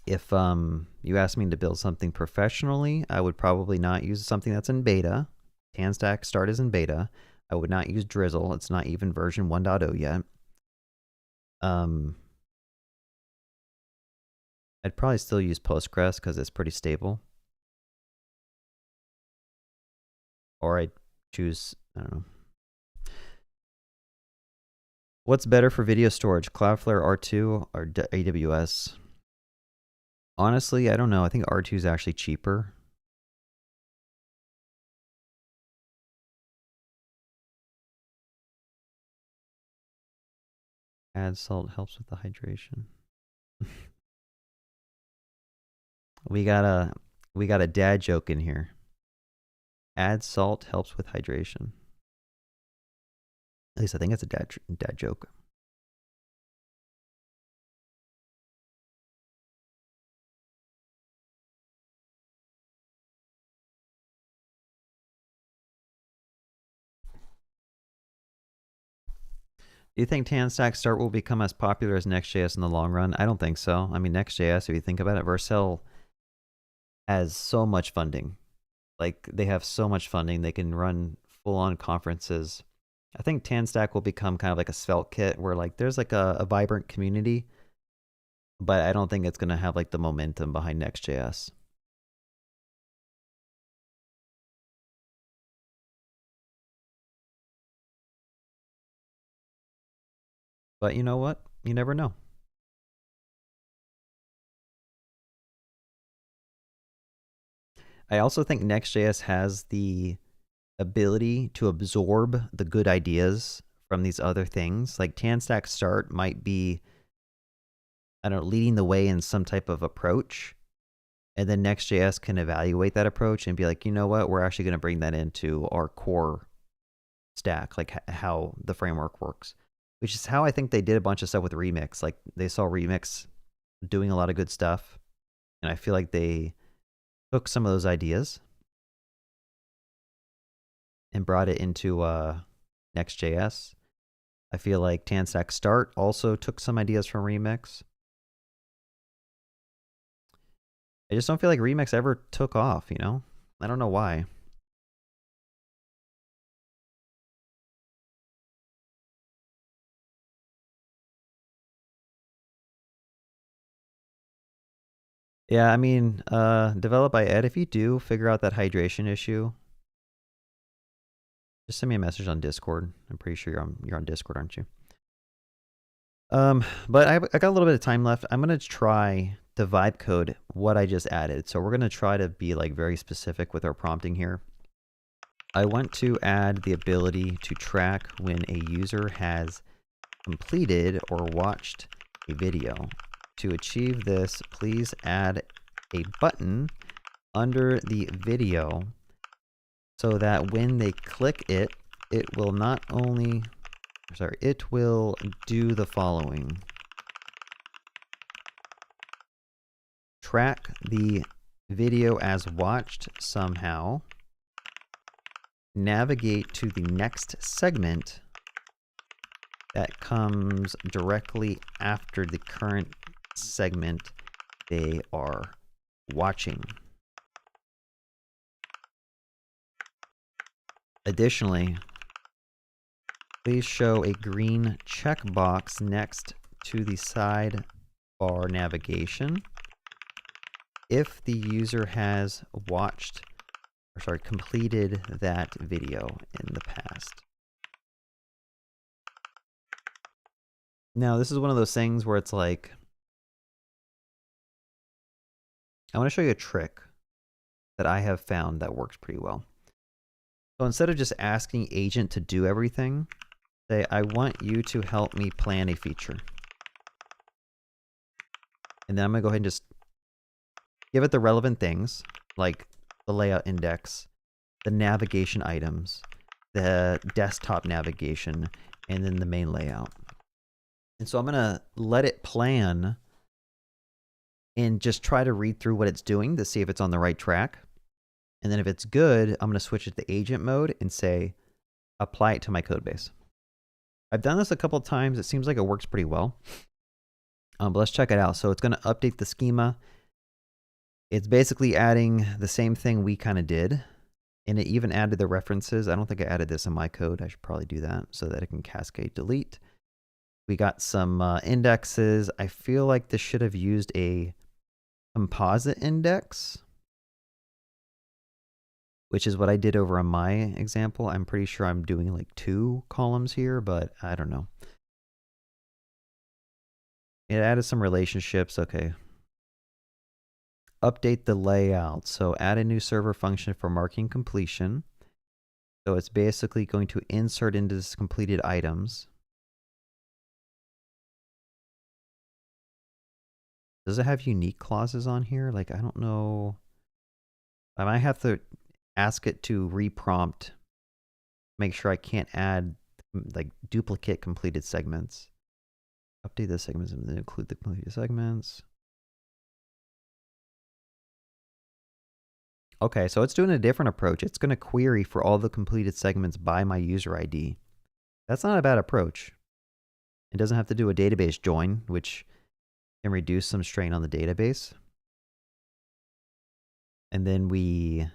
If you ask me to build something professionally, I would probably not use something that's in beta. Tanstack Start is in beta. I would not use Drizzle. It's not even version 1.0 yet. I'd probably still use Postgres because it's pretty stable. Or I'd choose, I don't know. What's better for video storage, Cloudflare R2 or AWS? Honestly, I don't know. I think R2 is actually cheaper. Add salt helps with the hydration. We got a dad joke in here. Add salt helps with hydration. At least I think it's a dad joke. Do you think Tanstack Start will become as popular as Next.js in the long run? I don't think so. I mean, Next.js, if you think about it, Vercel has so much funding. Like, they have so much funding. They can run full-on conferences. I think Tanstack will become kind of like a Svelte kit where, like, there's like a vibrant community, but I don't think it's going to have, like, the momentum behind Next.js. But you know what? You never know. I also think Next.js has the ability to absorb the good ideas from these other things. Like Tanstack Start might be, I don't know, leading the way in some type of approach. And then Next.js can evaluate that approach and be like, you know what, we're actually going to bring that into our core stack, like how the framework works. Which is how I think they did a bunch of stuff with Remix. Like they saw Remix doing a lot of good stuff. And I feel like they took some of those ideas and brought it into Next.js. I feel like Tanstack Start also took some ideas from Remix. I just don't feel like Remix ever took off, you know? I don't know why. Yeah, I mean, develop by Ed. If you do figure out that hydration issue, just send me a message on Discord. I'm pretty sure you're on Discord, aren't you? But I got a little bit of time left. I'm gonna try to vibe code what I just added. So we're gonna try to be like very specific with our prompting here. I want to add the ability to track when a user has completed or watched a video. To achieve this, please add a button under the video so that when they click it, it will not only, sorry, it will do the following. Track the video as watched somehow. Navigate to the next segment that comes directly after the current segment they are watching. Additionally, please show a green checkbox next to the sidebar navigation if the user has watched, or sorry, completed that video in the past. Now, this is one of those things where it's like, I want to show you a trick that I have found that works pretty well. So instead of just asking agent to do everything, say, I want you to help me plan a feature. And then I'm going to go ahead and just give it the relevant things, like the layout index, the navigation items, the desktop navigation, and then the main layout. And so I'm going to let it plan and just try to read through what it's doing to see if it's on the right track. And then if it's good, I'm going to switch it to agent mode and say, apply it to my code base. I've done this a couple of times. It seems like it works pretty well. But let's check it out. So it's going to update the schema. It's basically adding the same thing we kind of did. And it even added the references. I don't think I added this in my code. I should probably do that so that it can cascade delete. We got some indexes. I feel like this should have used a composite index, which is what I did over on my example. I'm pretty sure I'm doing like 2 columns here, but I don't know. It added some relationships. Okay. Update the layout. So add a new server function for marking completion. So it's basically going to insert into this completed items. Does it have unique clauses on here? Like, I don't know. I might have to ask it to reprompt, make sure I can't add like duplicate completed segments. Update the segments and then include the completed segments. Okay, so it's doing a different approach. It's going to query for all the completed segments by my user ID. That's not a bad approach. It doesn't have to do a database join, which can reduce some strain on the database. And then we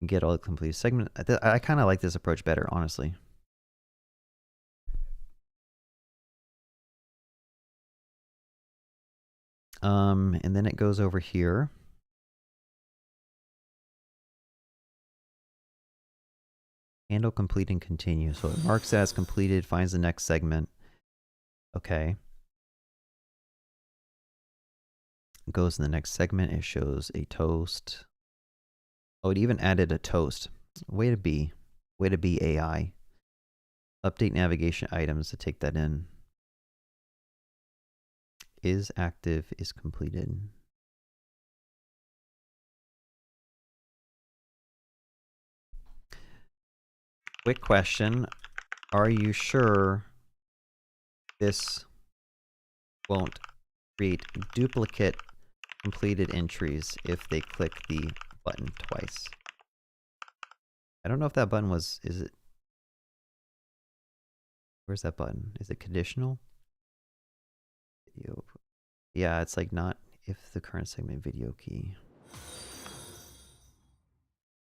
get all the completed segments. I kind of like this approach better, honestly. And then it goes over here. Handle complete and continue. So it marks as completed, finds the next segment. Okay. It goes to the next segment. It shows a toast. Oh, it even added a toast. Way to be. Way to be AI. Update navigation items to take that in. Is active, is completed. Quick question. Are you sure this won't create duplicate completed entries if they click the button twice? I don't know if that button was, is it? Where's that button? Is it conditional? Video. Yeah, it's like not if the current segment video key.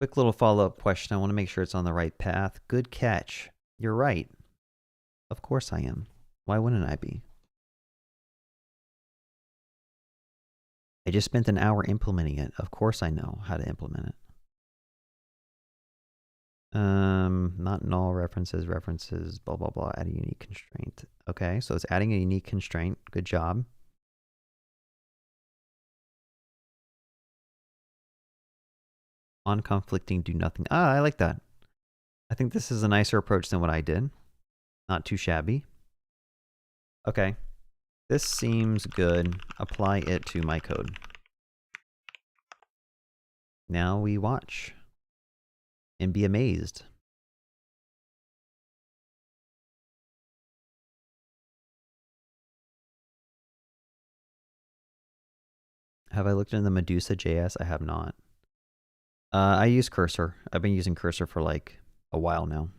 Quick little follow-up question. I want to make sure it's on the right path. Good catch. You're right. Of course I am. Why wouldn't I be? I just spent an hour implementing it. Of course I know how to implement it. Not null references, blah, blah, blah. Add a unique constraint. Okay, so it's adding a unique constraint. Good job. On conflicting, do nothing. Ah, I like that. I think this is a nicer approach than what I did. Not too shabby. Okay. This seems good. Apply it to my code. Now we watch and be amazed. Have I looked into the Medusa.js? I have not. I use Cursor. I've been using Cursor for like a while now.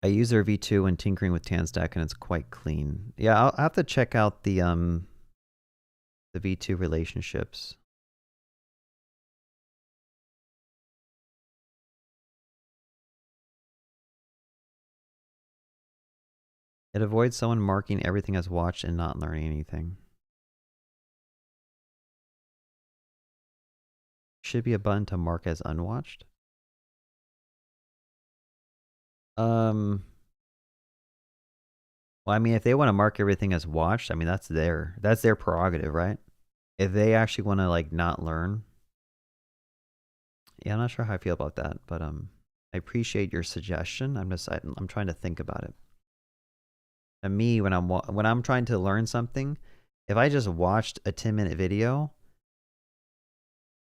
I use their V2 when tinkering with Tanstack, and it's quite clean. Yeah, I'll have to check out the V2 relationships. It avoids someone marking everything as watched and not learning anything. should be a button to mark as unwatched. Well, I mean, if they want to mark everything as watched, I mean, that's their prerogative, right? If they actually want to like not learn, yeah, I'm not sure how I feel about that, but I appreciate your suggestion. I'm trying to think about it. And me, when I'm trying to learn something, if I just watched a 10-minute video,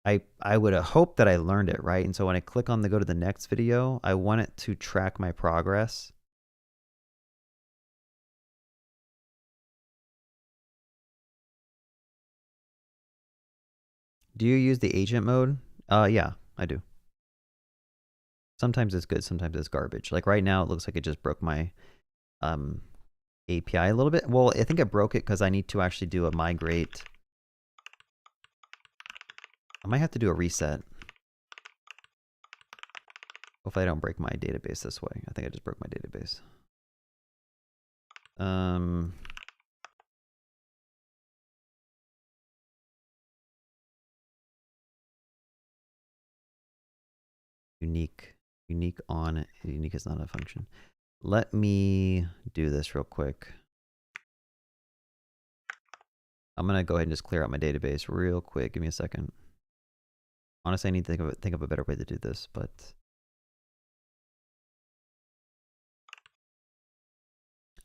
I would hope that I learned it, right? And so when I click on the go to the next video, I want it to track my progress. Do you use the agent mode? Yeah, I do. Sometimes it's good, sometimes it's garbage. Like right now, it looks like it just broke my API a little bit. Well, I think I broke it because I need to actually do a migrate. I might have to do a reset. Hopefully I don't break my database this way. I think I just broke my database. Unique is not a function. Let me do this real quick. I'm gonna go ahead and just clear out my database real quick. Give me a second. Honestly, I need to think of a better way to do this, but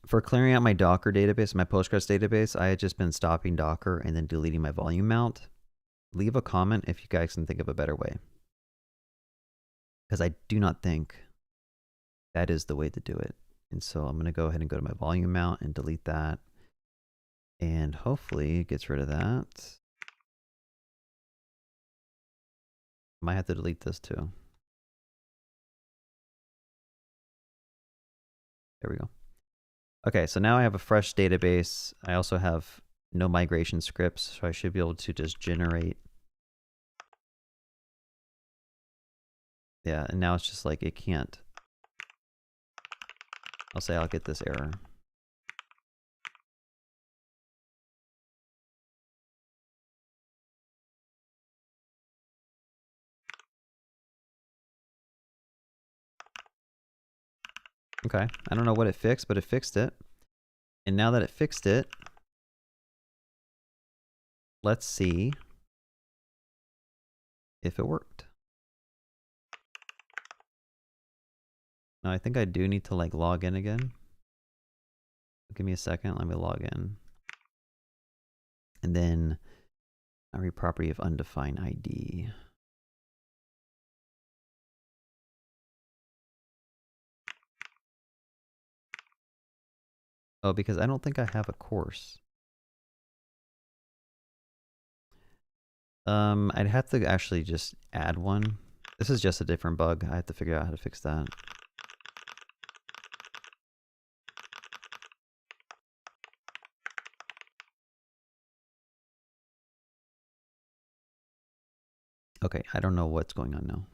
for clearing out my Docker database, my Postgres database, I had just been stopping Docker and then deleting my volume mount. Leave a comment if you guys can think of a better way, because I do not think that is the way to do it. And so I'm going to go ahead and go to my volume mount and delete that. And hopefully it gets rid of that. Might have to delete this too. There we go. Okay, so now I have a fresh database. I also have no migration scripts, so I should be able to just generate. Yeah, and now it's just like it can't. I'll say I'll get this error. Okay, I don't know what it fixed, but it fixed it. And now that it fixed it, let's see if it worked. Now I think I do need to like log in again. Give me a second, let me log in. And then I read property of undefined ID. Oh, because I don't think I have a course. I'd have to actually just add one. This is just a different bug. I have to figure out how to fix that. Okay, I don't know what's going on now.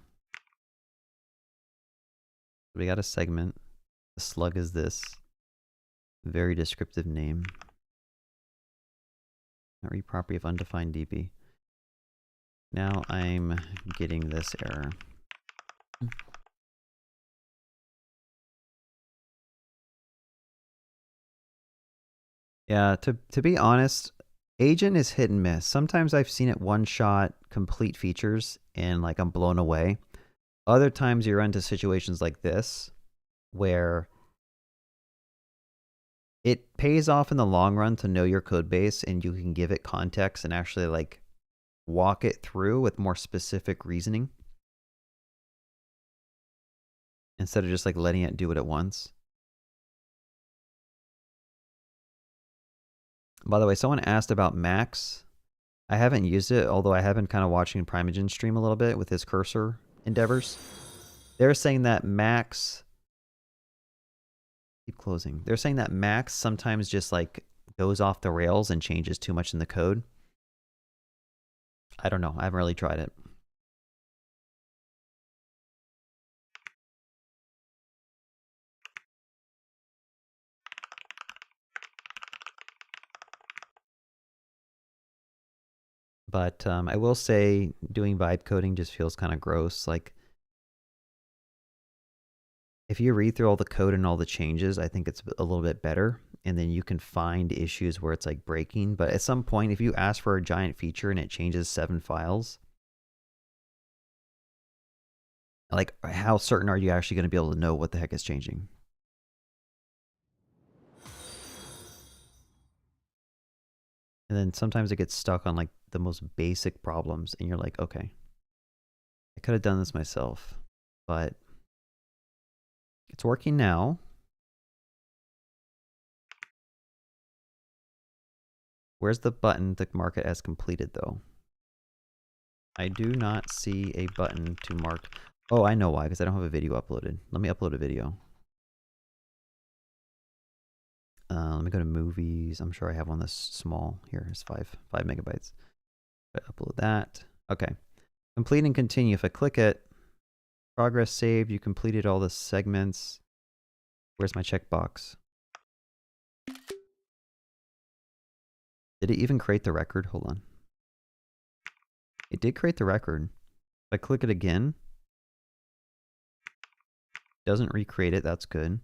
We got a segment. The slug is this. Very descriptive name. Read property of undefined DB. Now I'm getting this error. Yeah, to be honest, agent is hit and miss. Sometimes I've seen it one shot complete features and like I'm blown away. Other times you run into situations like this where it pays off in the long run to know your code base and you can give it context and actually like walk it through with more specific reasoning instead of just like letting it do it at once. By the way, someone asked about Max. I haven't used it, although I have been kind of watching Primogen stream a little bit with his cursor endeavors. They're saying that Max, keep closing. They're saying that Max sometimes just like goes off the rails and changes too much in the code. I don't know. I haven't really tried it. But I will say doing vibe coding just feels kind of gross. Like, if you read through all the code and all the changes, I think it's a little bit better. And then you can find issues where it's like breaking. But at some point, if you ask for a giant feature and it changes 7 files, like, how certain are you actually going to be able to know what the heck is changing? And then sometimes it gets stuck on like the most basic problems, and you're like, okay, I could have done this myself, but it's working now. Where's the button to mark it as completed, though? I do not see a button to mark. Oh, I know why, because I don't have a video uploaded. Let me upload a video. Let me go to movies. I'm sure I have one that's small. Here, it's 5 megabytes. I upload that. Okay. Complete and continue. If I click it, progress saved. You completed all the segments. Where's my checkbox? Did it even create the record? Hold on. It did create the record. If I click it again, doesn't recreate it. That's good.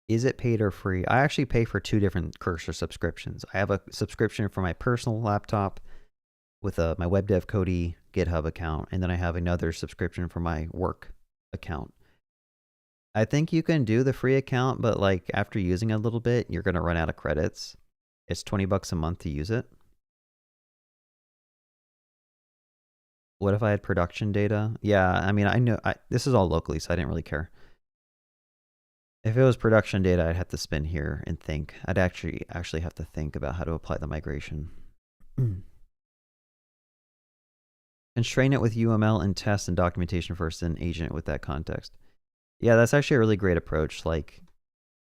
Is it paid or free? I actually pay for 2 different Cursor subscriptions. I have a subscription for my personal laptop with my WebDev Cody GitHub account, and then I have another subscription for my work account. I think you can do the free account, but like after using it a little bit, you're going to run out of credits. It's $20 a month to use it. What if I had production data? Yeah, I mean, I know this is all locally, so I didn't really care. If it was production data, I'd have to spin here and think. I'd actually have to think about how to apply the migration. Constrain it with UML and test and documentation first, then agent with that context. Yeah, that's actually a really great approach. Like,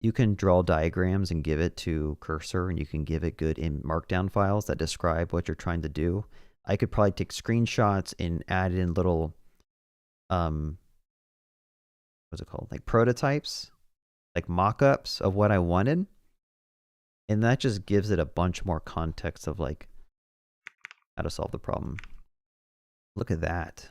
you can draw diagrams and give it to Cursor, and you can give it good in markdown files that describe what you're trying to do. I could probably take screenshots and add in little, what's it called? Like prototypes, like mock-ups of what I wanted. And that just gives it a bunch more context of like how to solve the problem. Look at that.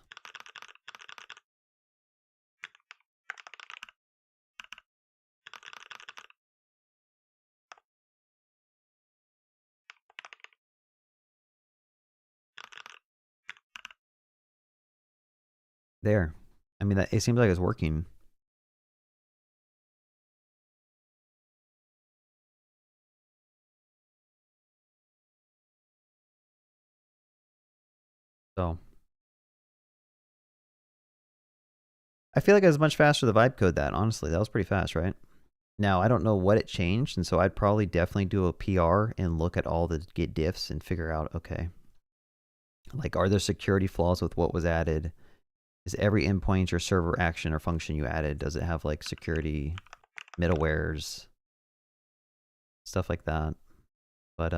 There. I mean, it seems like it's working. So I feel like it was much faster to vibe code that, honestly. That was pretty fast, right? Now, I don't know what it changed, and so I'd probably definitely do a PR and look at all the Git diffs and figure out, okay, like, are there security flaws with what was added? Is every endpoint or server action or function you added, does it have like security middlewares, stuff like that? But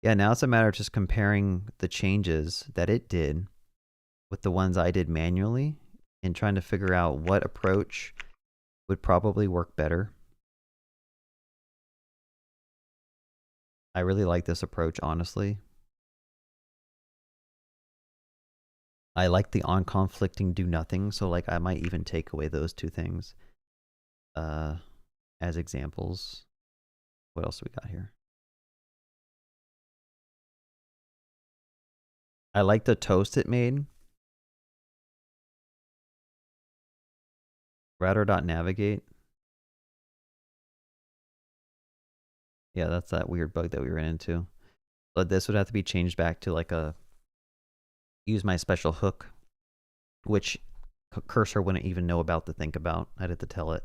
yeah, now it's a matter of just comparing the changes that it did with the ones I did manually and trying to figure out what approach would probably work better. I really like this approach, honestly. I like the on-conflicting do nothing, so like I might even take away those 2 things as examples. What else do we got here? I like the toast it made. Router.navigate. Yeah, that's that weird bug that we ran into. But this would have to be changed back to like a use my special hook, which Cursor wouldn't even know about to think about. I'd have to tell it.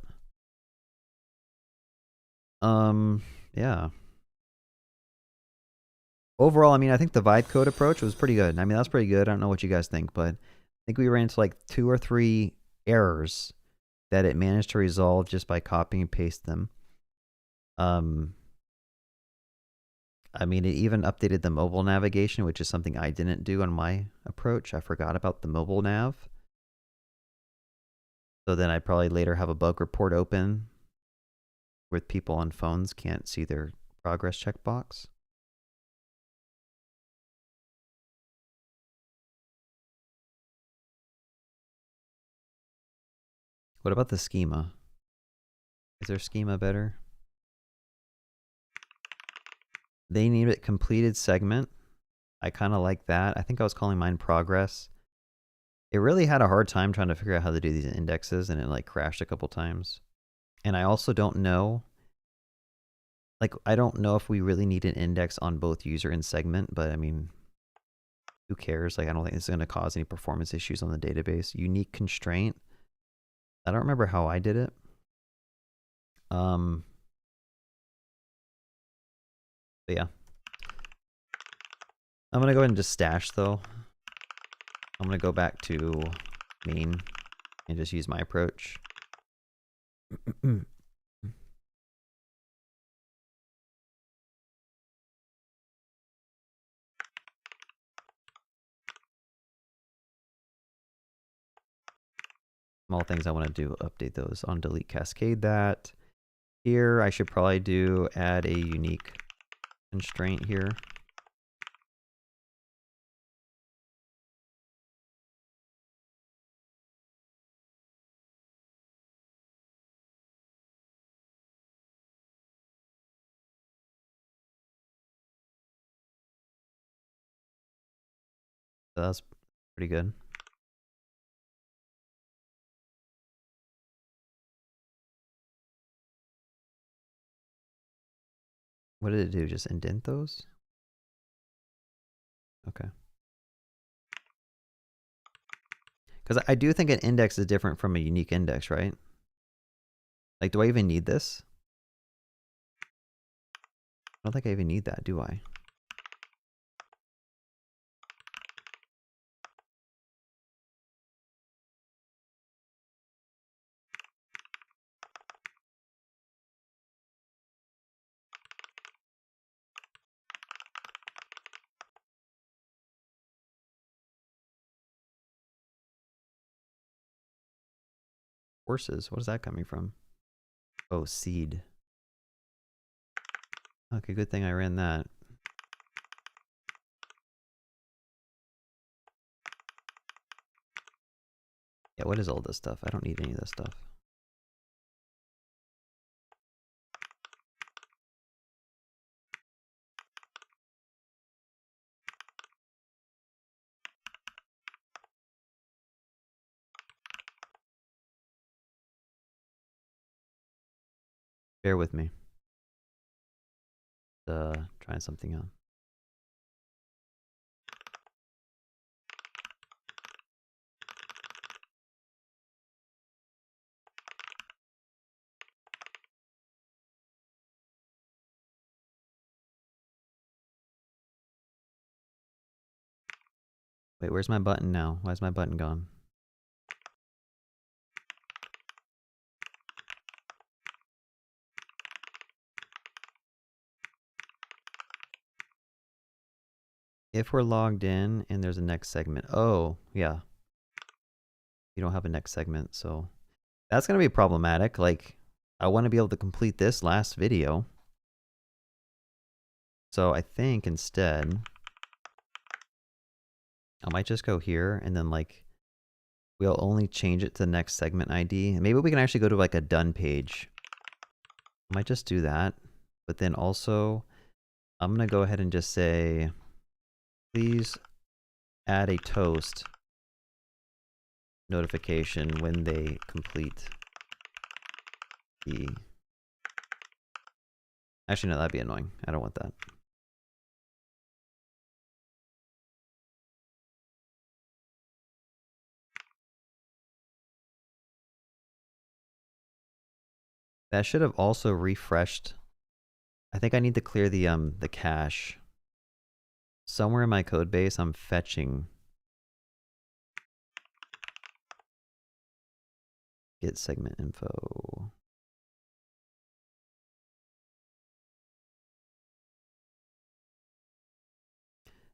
Yeah. Overall, I mean, I think the vibe code approach was pretty good. I mean, that's pretty good. I don't know what you guys think, but I think we ran into like 2 or 3 errors that it managed to resolve just by copying and paste them. I mean, it even updated the mobile navigation, which is something I didn't do on my approach. I forgot about the mobile nav. So then I'd probably later have a bug report open where people on phones can't see their progress checkbox. What about the schema? Is their schema better? They need it completed segment. I kind of like that. I think I was calling mine progress. It really had a hard time trying to figure out how to do these indexes, and it like crashed a couple times. And I also don't know, like, I don't know if we really need an index on both user and segment, but I mean, who cares? Like, I don't think this is going to cause any performance issues on the database. Unique constraint. I don't remember how I did it. But yeah. I'm going to go ahead and just stash though. I'm going to go back to main and just use my approach. Small things I want to do, update those on delete cascade that. Here I should probably do add a unique constraint here. So that's pretty good. What did it do? Just indent those? Okay. Because I do think an index is different from a unique index, right? Like, do I even need this? I don't think I even need that, do I? Courses, what is that coming from? Oh, seed. Okay, good thing I ran that. Yeah, what is all this stuff? I don't need any of this stuff. Bear with me. Trying something out. Wait, where's my button now? Why is my button gone? If we're logged in and there's a next segment. Oh, yeah. You don't have a next segment, so that's going to be problematic. Like, I want to be able to complete this last video. So I think instead, I might just go here and then like, we'll only change it to the next segment ID. Maybe we can actually go to like a done page. I might just do that. But then also, I'm going to go ahead and just say, please add a toast notification when they complete the... Actually, no, that'd be annoying. I don't want that. That should have also refreshed. I think I need to clear the cache. Somewhere in my code base, I'm fetching get segment info.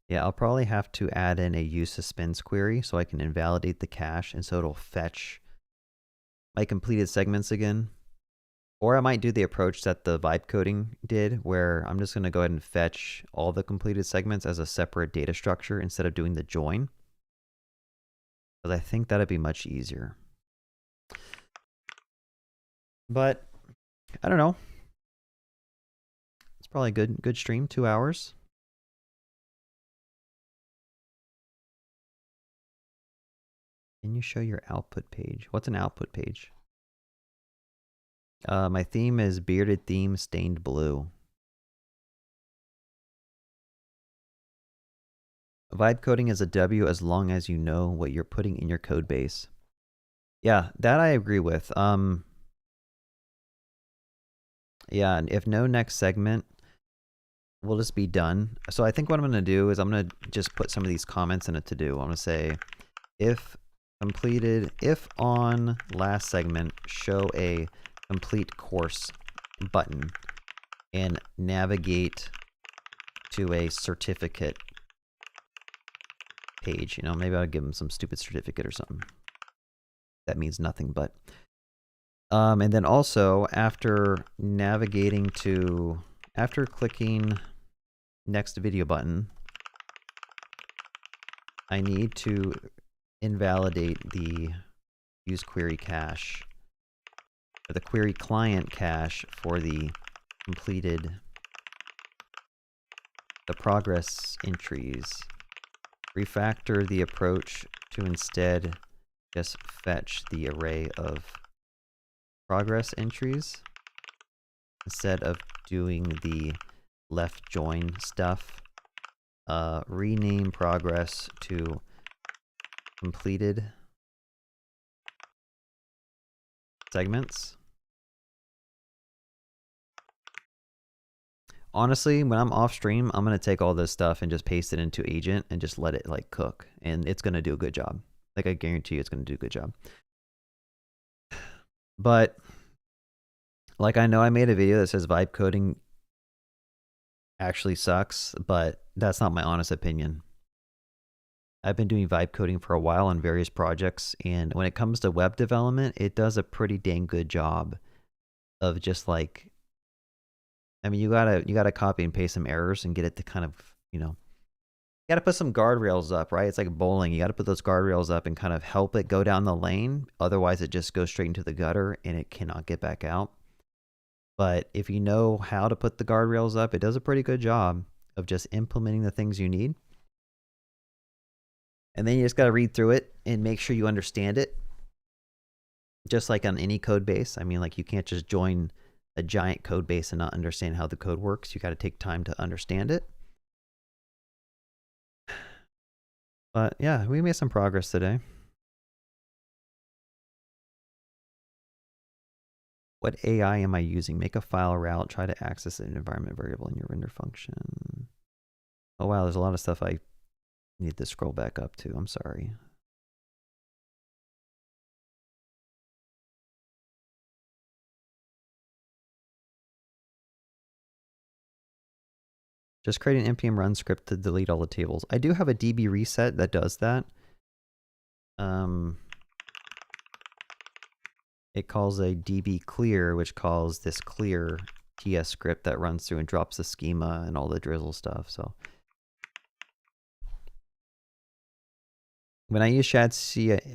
Yeah, I'll probably have to add in a use suspense query so I can invalidate the cache, and so it'll fetch my completed segments again. Or I might do the approach that the vibe coding did, where I'm just going to go ahead and fetch all the completed segments as a separate data structure instead of doing the join. Because I think that'd be much easier. But I don't know. It's probably a good stream, 2 hours. Can you show your output page? What's an output page? My theme is bearded theme stained blue. Vibe coding is a W as long as you know what you're putting in your code base. Yeah, that I agree with. Yeah, and if no next segment, we'll just be done. So I think what I'm going to do is I'm going to just put some of these comments in a to-do. I'm going to say, if completed, if on last segment, show a complete course button and navigate to a certificate page. You know, maybe I'll give them some stupid certificate or something. That means nothing, but. And then also, after navigating to, after clicking next video button, I need to invalidate the use query cache, or the query client cache for the completed, the progress entries. Refactor the approach to instead just fetch the array of progress entries instead of doing the left join stuff. Rename progress to completed segments. Honestly, when I'm off stream, I'm going to take all this stuff and just paste it into agent and just let it like cook, and it's going to do a good job. Like, I guarantee you it's going to do a good job. But like, I know I made a video that says vibe coding actually sucks, but that's not my honest opinion. I've been doing vibe coding for a while on various projects, and when it comes to web development, it does a pretty dang good job of just like, I mean, you gotta copy and paste some errors and get it to kind of, you know, you gotta put some guardrails up, right? It's like bowling. You gotta put those guardrails up and kind of help it go down the lane. Otherwise, it just goes straight into the gutter and it cannot get back out. But if you know how to put the guardrails up, it does a pretty good job of just implementing the things you need. And then you just got to read through it and make sure you understand it. Just like on any code base. I mean, like, you can't just join a giant code base and not understand how the code works. You got to take time to understand it. But yeah, we made some progress today. What AI am I using? Make a file route, try to access an environment variable in your render function. Oh wow, there's a lot of stuff I need to scroll back up to. I'm sorry. Just create an npm run script to delete all the tables. I do have a db reset that does that. It calls a db clear, which calls this clear TS script that runs through and drops the schema and all the drizzle stuff. So when I use ShadCN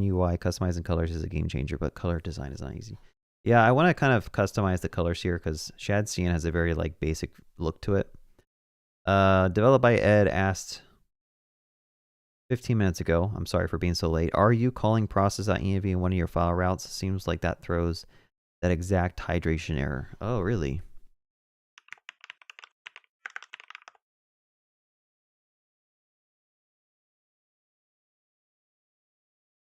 UI, customizing colors is a game changer, but color design is not easy. Yeah, I want to kind of customize the colors here because ShadCN has a very like basic look to it. Developed by Ed asked 15 minutes ago, I'm sorry for being so late, are you calling process.env in one of your file routes? Seems like that throws that exact hydration error. Oh, really?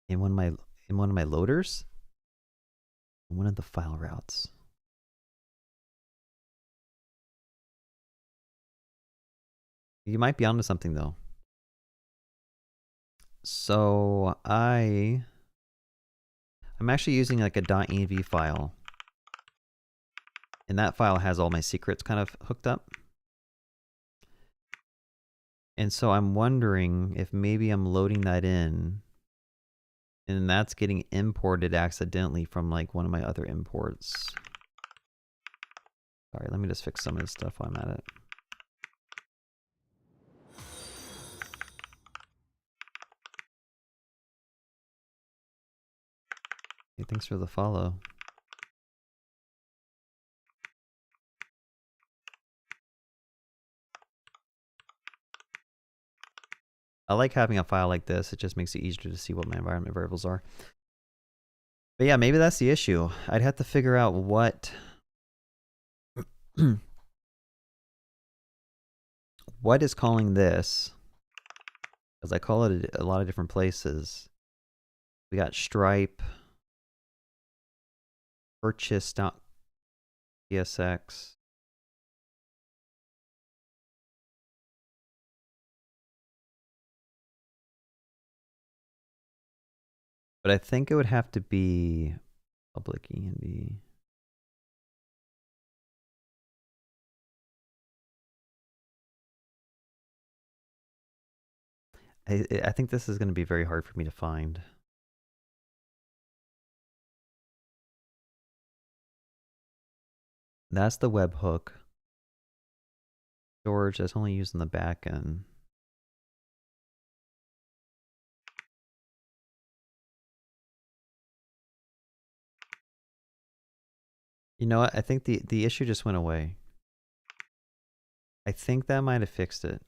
In one of my loaders? In one of the file routes. You might be onto something though. So I'm actually using like a .env file. And that file has all my secrets kind of hooked up. And so I'm wondering if maybe I'm loading that in and that's getting imported accidentally from like one of my other imports. Sorry, let me just fix some of this stuff while I'm at it. Hey, thanks for the follow. I like having a file like this. It just makes it easier to see what my environment variables are. But yeah, maybe that's the issue. I'd have to figure out what what is calling this, because I call it a lot of different places. We got Stripe, purchase.psx. But I think it would have to be public env. I think this is going to be very hard for me to find. That's the webhook. Storage that's only used in the back end. You know what? I think the issue just went away. I think that might have fixed it.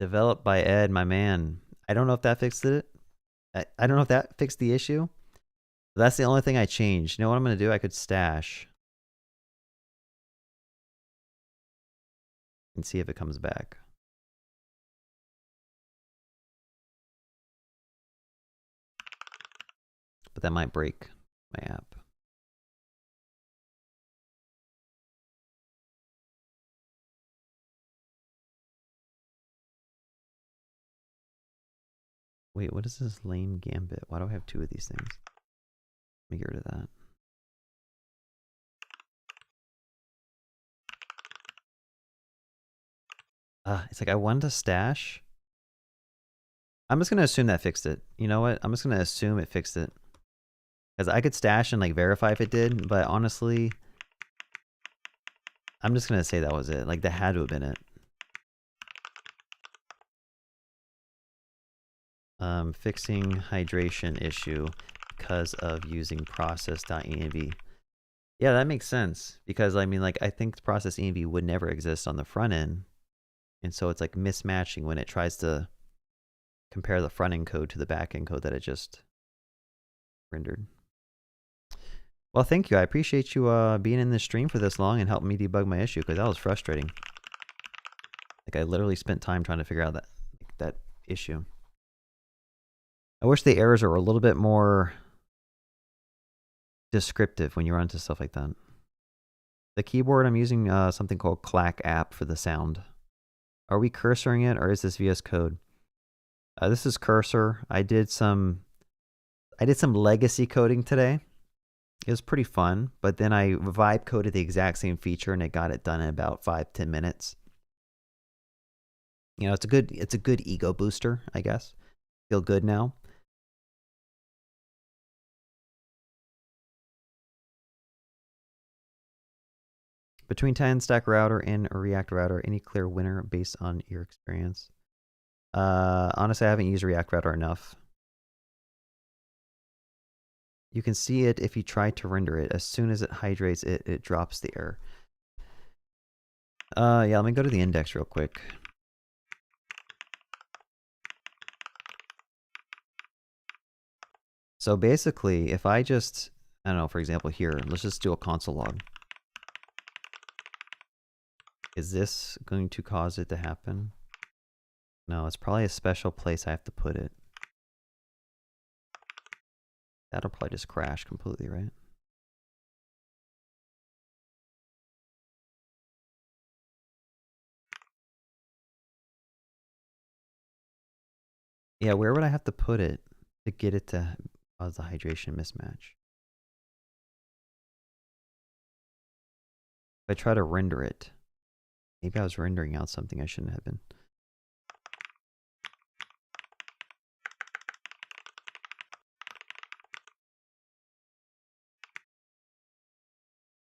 Developed by Ed, my man. I don't know if that fixed it. I don't know if that fixed the issue. That's the only thing I changed. You know what I'm going to do? I could stash and see if it comes back. But that might break my app. Wait, what is this lame gambit? Why do I have two of these things? Let me get rid of that. It's like I wanted to stash. I'm just going to assume that fixed it. You know what? I'm just going to assume it fixed it. Because I could stash and like verify if it did, but honestly, I'm just going to say that was it. Like that had to have been it. Fixing hydration issue because of using process.env. Yeah, that makes sense. Because I mean, like, I think process env would never exist on the front end. And so it's like mismatching when it tries to compare the front end code to the back end code that it just rendered. Well, thank you. I appreciate you being in this stream for this long and helping me debug my issue because that was frustrating. Like I literally spent time trying to figure out that issue. I wish the errors were a little bit more descriptive when you run into stuff like that. The keyboard, I'm using something called Clack app for the sound. Are we cursoring it or is this VS Code? This is Cursor. I did some legacy coding today. It was pretty fun, but then I vibe coded the exact same feature and it got it done in about 5-10 minutes. You know, it's a good ego booster, I guess. Feel good now. Between Tanstack router and a React router, any clear winner based on your experience? Honestly, I haven't used React router enough. You can see it if you try to render it. As soon as it hydrates, it drops the error. Yeah, let me go to the index real quick. So basically, if I just, I don't know, for example here, let's just do a console log. Is this going to cause it to happen? No, it's probably a special place I have to put it. That'll probably just crash completely, right? Yeah, where would I have to put it to get it to cause the hydration mismatch? If I try to render it. Maybe I was rendering out something I shouldn't have been.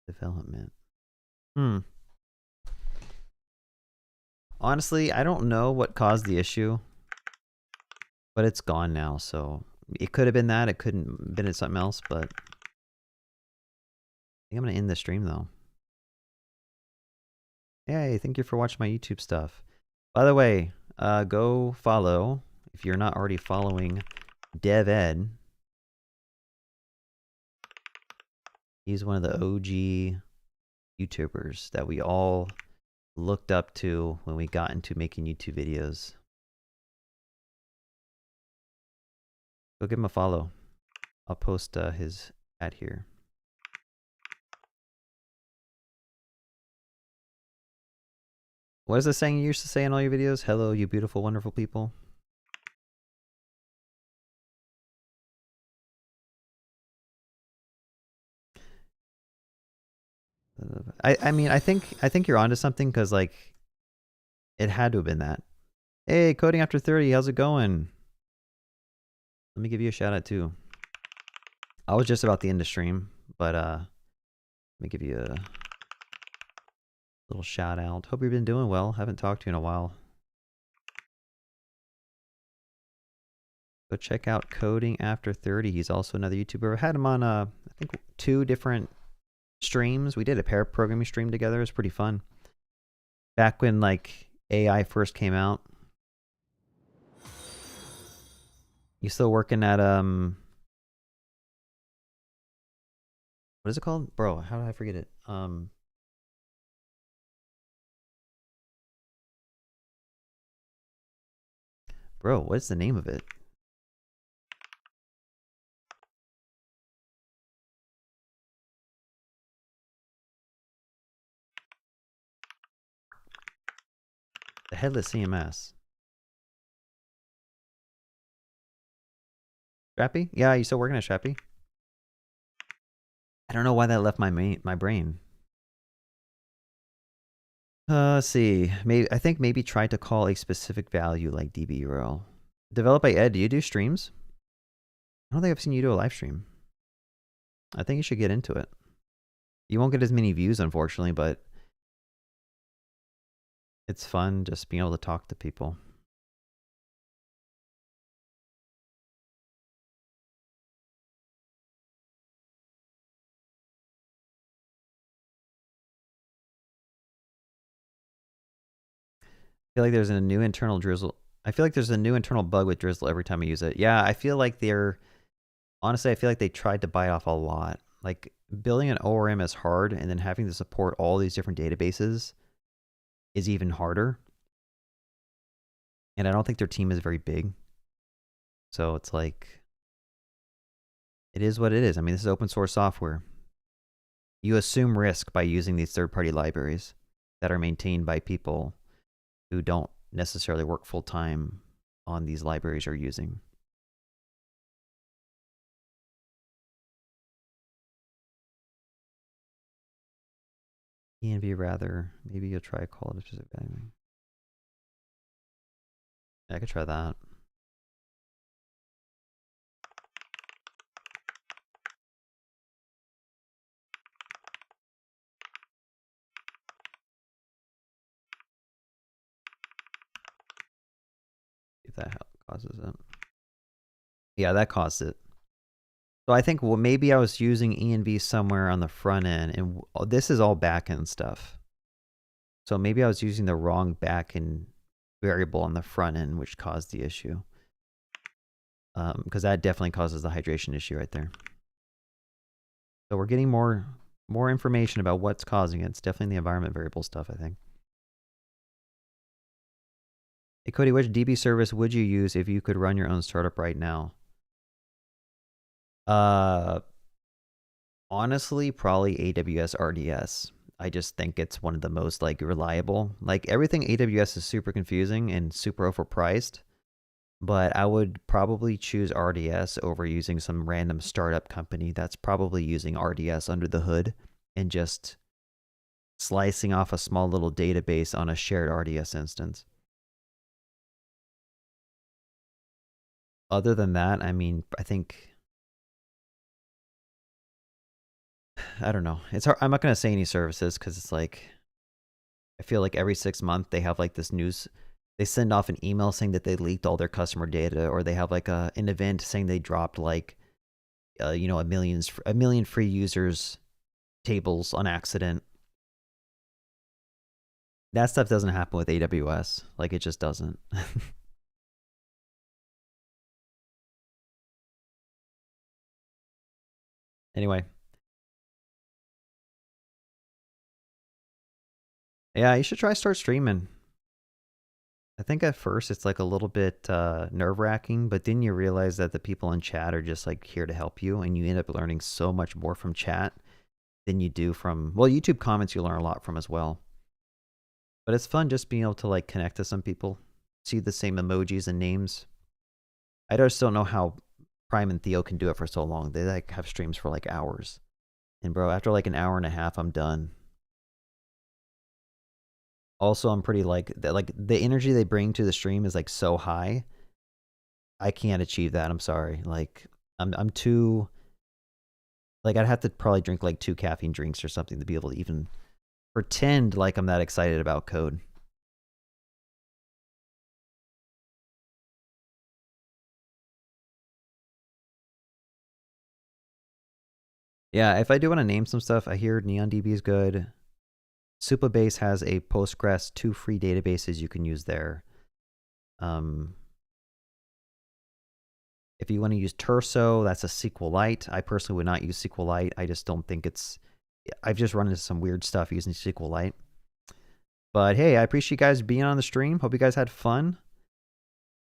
Development. Honestly, I don't know what caused the issue, but it's gone now, so it could have been that. It couldn't have been something else, but I think I'm going to end the stream, though. Hey, thank you for watching my YouTube stuff. By the way, go follow, if you're not already following, DevEd. He's one of the OG YouTubers that we all looked up to when we got into making YouTube videos. Go give him a follow. I'll post his ad here. What is the saying you used to say in all your videos? Hello, you beautiful, wonderful people. I mean, I think you're onto something, because like it had to have been that. Hey, Coding After 30, how's it going? Let me give you a shout out too. I was just about to end the stream, but let me give you a little shout out. Hope you've been doing well. Haven't talked to you in a while. Go check out Coding After 30. He's also another YouTuber. I had him on I think 2 different streams. We did a pair programming stream together. It was pretty fun. Back when like AI first came out. You still working at what is it called? Bro, how did I forget it? Bro, what's the name of it? The headless CMS. Strappy? Yeah, you still working at Strappy? I don't know why that left my brain. Let's see. I think maybe try to call a specific value like DB URL. Developed by Ed. Do you do streams? I don't think I've seen you do a live stream. I think you should get into it. You won't get as many views, unfortunately, but it's fun just being able to talk to people. I feel like there's a new internal drizzle. I feel like there's a new internal bug with drizzle every time I use it. Yeah, I feel like honestly, I feel like they tried to bite off a lot. Like building an ORM is hard, and then having to support all these different databases is even harder. And I don't think their team is very big. So it's like, it is what it is. I mean, this is open source software. You assume risk by using these third-party libraries that are maintained by people who don't necessarily work full-time on these libraries you're using. ENV rather. Maybe you'll try a call to specific value. Yeah, I could try that. If that causes it. Yeah, that caused it. So I think, well, maybe I was using ENV somewhere on the front end, and this is all backend stuff. So maybe I was using the wrong backend variable on the front end, which caused the issue. Because that definitely causes the hydration issue right there. So we're getting more information about what's causing it. It's definitely the environment variable stuff, I think. Hey, Cody, which DB service would you use if you could run your own startup right now? Honestly, probably AWS RDS. I just think it's one of the most like reliable. Like everything AWS is super confusing and super overpriced, but I would probably choose RDS over using some random startup company that's probably using RDS under the hood and just slicing off a small little database on a shared RDS instance. Other than that, I mean, I think, I don't know. It's hard. I'm not going to say any services because it's like, I feel like every 6 months they have like this news. They send off an email saying that they leaked all their customer data, or they have like an event saying they dropped like, you know, a million free users tables on accident. That stuff doesn't happen with AWS. Like, it just doesn't. Anyway. Yeah, you should start streaming. I think at first it's like a little bit nerve-wracking, but then you realize that the people in chat are just like here to help you, and you end up learning so much more from chat than you do from, well, YouTube comments you learn a lot from as well. But it's fun just being able to like connect to some people, see the same emojis and names. I just don't know how Prime and Theo can do it for so long. They like have streams for like hours. And bro, after like an hour and a half, I'm done. Also, I'm pretty like the energy they bring to the stream is like so high. I can't achieve that. I'm sorry. Like I'm too, like, I'd have to probably drink like 2 caffeine drinks or something to be able to even pretend like I'm that excited about code. Yeah, if I do want to name some stuff, I hear NeonDB is good. Supabase has a Postgres 2 free databases you can use there. If you want to use Terso, that's a SQLite. I personally would not use SQLite. I just don't think it's, I've just run into some weird stuff using SQLite. But hey, I appreciate you guys being on the stream. Hope you guys had fun.